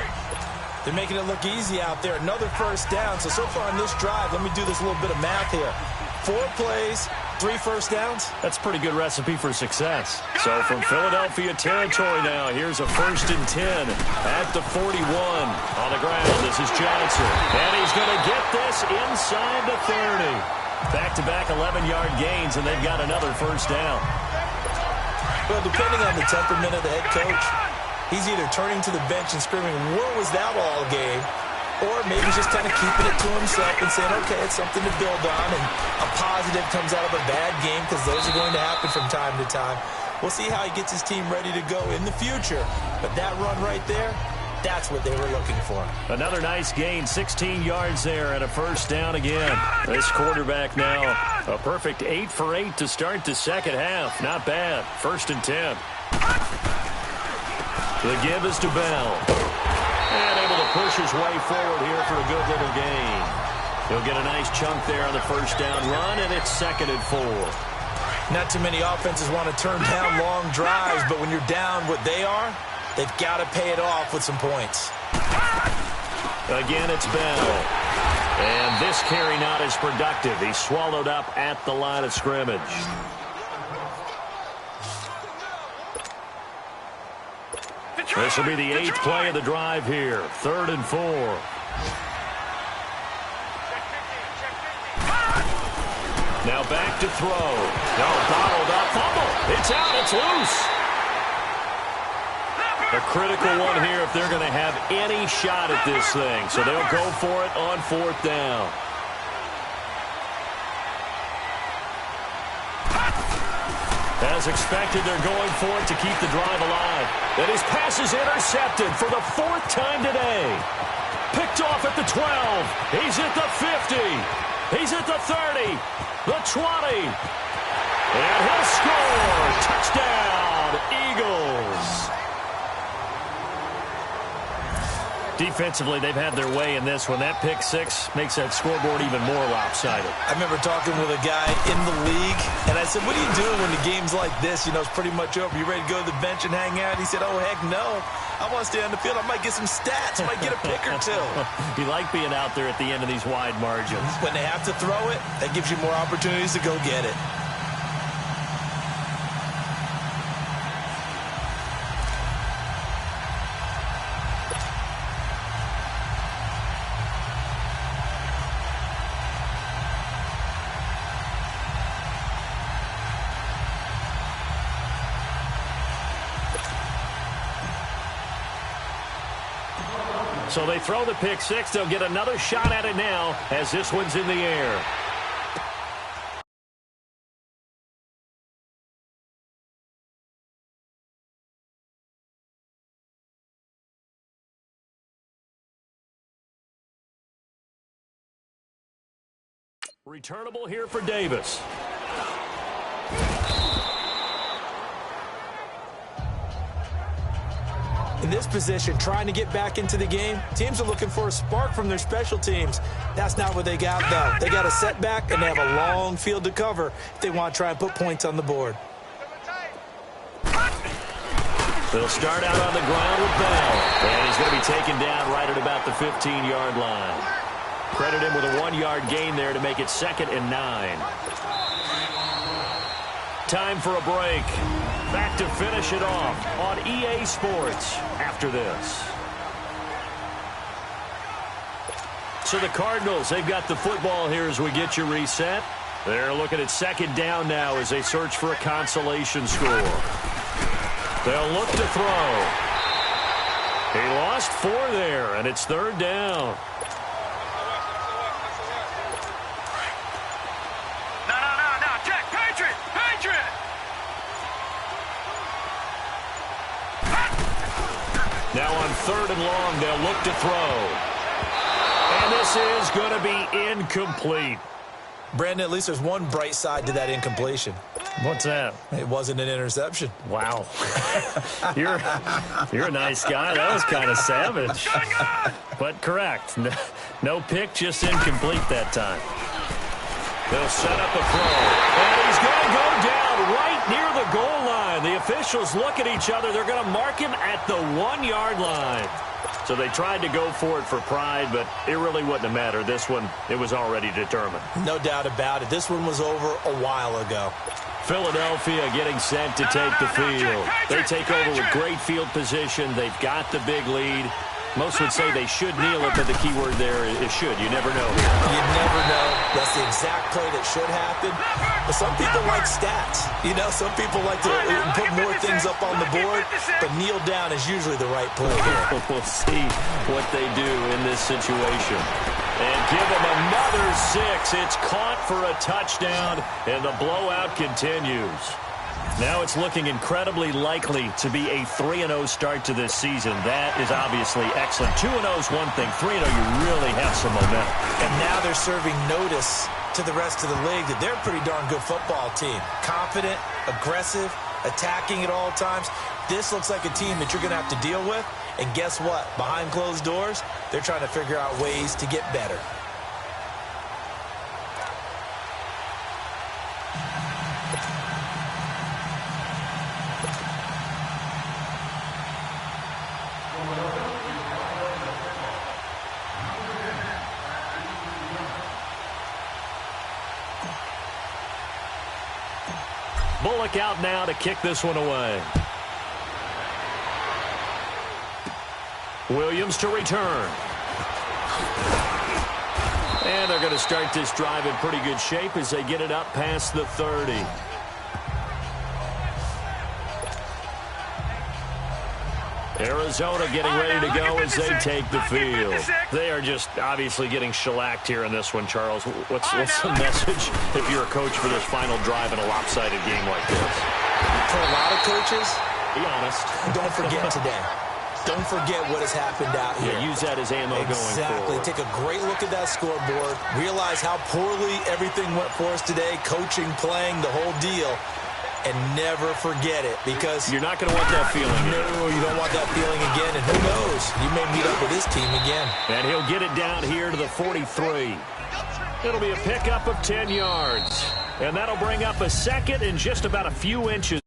They're making it look easy out there. Another first down. So far on this drive, let me do this little bit of math here. 4 plays, 3 first downs. That's a pretty good recipe for success. So from Philadelphia territory now, here's a 1st and 10 at the 41. On the ground, this is Johnson. And he's going to get this inside the 30. Back-to-back 11-yard gains, and they've got another first down. Well, depending on the temperament of the head coach, he's either turning to the bench and screaming, "Where was that all game?" Or maybe just kind of keeping it to himself and saying, okay, it's something to build on, and a positive comes out of a bad game, because those are going to happen from time to time. We'll see how he gets his team ready to go in the future. But that run right there, that's what they were looking for. Another nice gain, 16 yards there, and a first down again. This quarterback now, a perfect 8 for 8 to start the second half. Not bad. 1st and 10. The give is to Bell. And able to push his way forward here for a good little gain. He'll get a nice chunk there on the first down run, and it's 2nd and 4. Not too many offenses want to turn down long drives, but when you're down what they are, they've got to pay it off with some points. Again, it's Bell. And this carry not as productive. He's swallowed up at the line of scrimmage. This will be the 8th play of the drive here. 3rd and 4. Now back to throw. No, bottled up. Fumble. It's out. It's loose. A critical one here if they're going to have any shot at this thing. So they'll go for it on 4th down. As expected, they're going for it to keep the drive alive. And his pass is intercepted for the 4th time today. Picked off at the 12. He's at the 50. He's at the 30. The 20. And he'll score. Touchdown, Eagles. Defensively, they've had their way in this one. That pick 6 makes that scoreboard even more lopsided. I remember talking with a guy in the league, and I said, what do you do when the game's like this? You know, it's pretty much over. You ready to go to the bench and hang out? He said, oh, heck no. I want to stay on the field. I might get some stats. I might get a pick or two. You like being out there at the end of these wide margins. When they have to throw it, that gives you more opportunities to go get it. So they throw the pick 6. They'll get another shot at it now as this one's in the air. Returnable here for Davis. In this position, trying to get back into the game, teams are looking for a spark from their special teams. That's not what they got, though. They got a setback, and they have a long field to cover if they want to try and put points on the board. They'll start out on the ground with Bell. And he's going to be taken down right at about the 15-yard line. Credit him with a 1-yard gain there to make it 2nd and 9. Time for a break. Back to finish it off on EA Sports after this. So the Cardinals, they've got the football here as we get you reset. They're looking at 2nd down now as they search for a consolation score. They'll look to throw. He lost 4 there, and it's 3rd down. Now on 3rd and long, they'll look to throw. And this is going to be incomplete. Brandon, at least there's one bright side to that incompletion. What's that? It wasn't an interception. Wow. You're a nice guy. That was kind of savage. But correct. No pick, just incomplete that time. They'll set up a throw. And he's going to go down right near the goal line. The officials look at each other. They're going to mark him at the 1-yard line. So they tried to go for it for pride, but it really wouldn't have mattered. This one, it was already determined. No doubt about it. This one was over a while ago. Philadelphia getting set to take the field. They take over with great field position. They've got the big lead. Most would say they should kneel it, but the key word there is should. You never know. You never know. That's the exact play that should happen. But some people like stats. You know, some people like to put more things up on the board, but kneel down is usually the right play here. We'll see what they do in this situation. And give them another 6. It's caught for a touchdown, and the blowout continues. Now it's looking incredibly likely to be a 3-0 start to this season. That is obviously excellent. 2-0 is one thing. 3-0, you really have some momentum. And now they're serving notice to the rest of the league that they're a pretty darn good football team. Confident, aggressive, attacking at all times. This looks like a team that you're going to have to deal with. And guess what? Behind closed doors, they're trying to figure out ways to get better. Bullock out now to kick this one away. Williams to return. And they're going to start this drive in pretty good shape as they get it up past the 30. Arizona getting ready to go as they take the field. They are just obviously getting shellacked here in this one, Charles. What's the message if you're a coach for this final drive in a lopsided game like this? For a lot of coaches, be honest. Don't forget today. Don't forget what has happened out here. Yeah, use that as ammo going forward. Exactly. Take a great look at that scoreboard. Realize how poorly everything went for us today. Coaching, playing, the whole deal. And never forget it, because you're not going to want that feeling. No, you don't want that feeling again. And who knows? You may meet up with this team again. And he'll get it down here to the 43. It'll be a pickup of 10 yards. And that'll bring up a second and just about a few inches.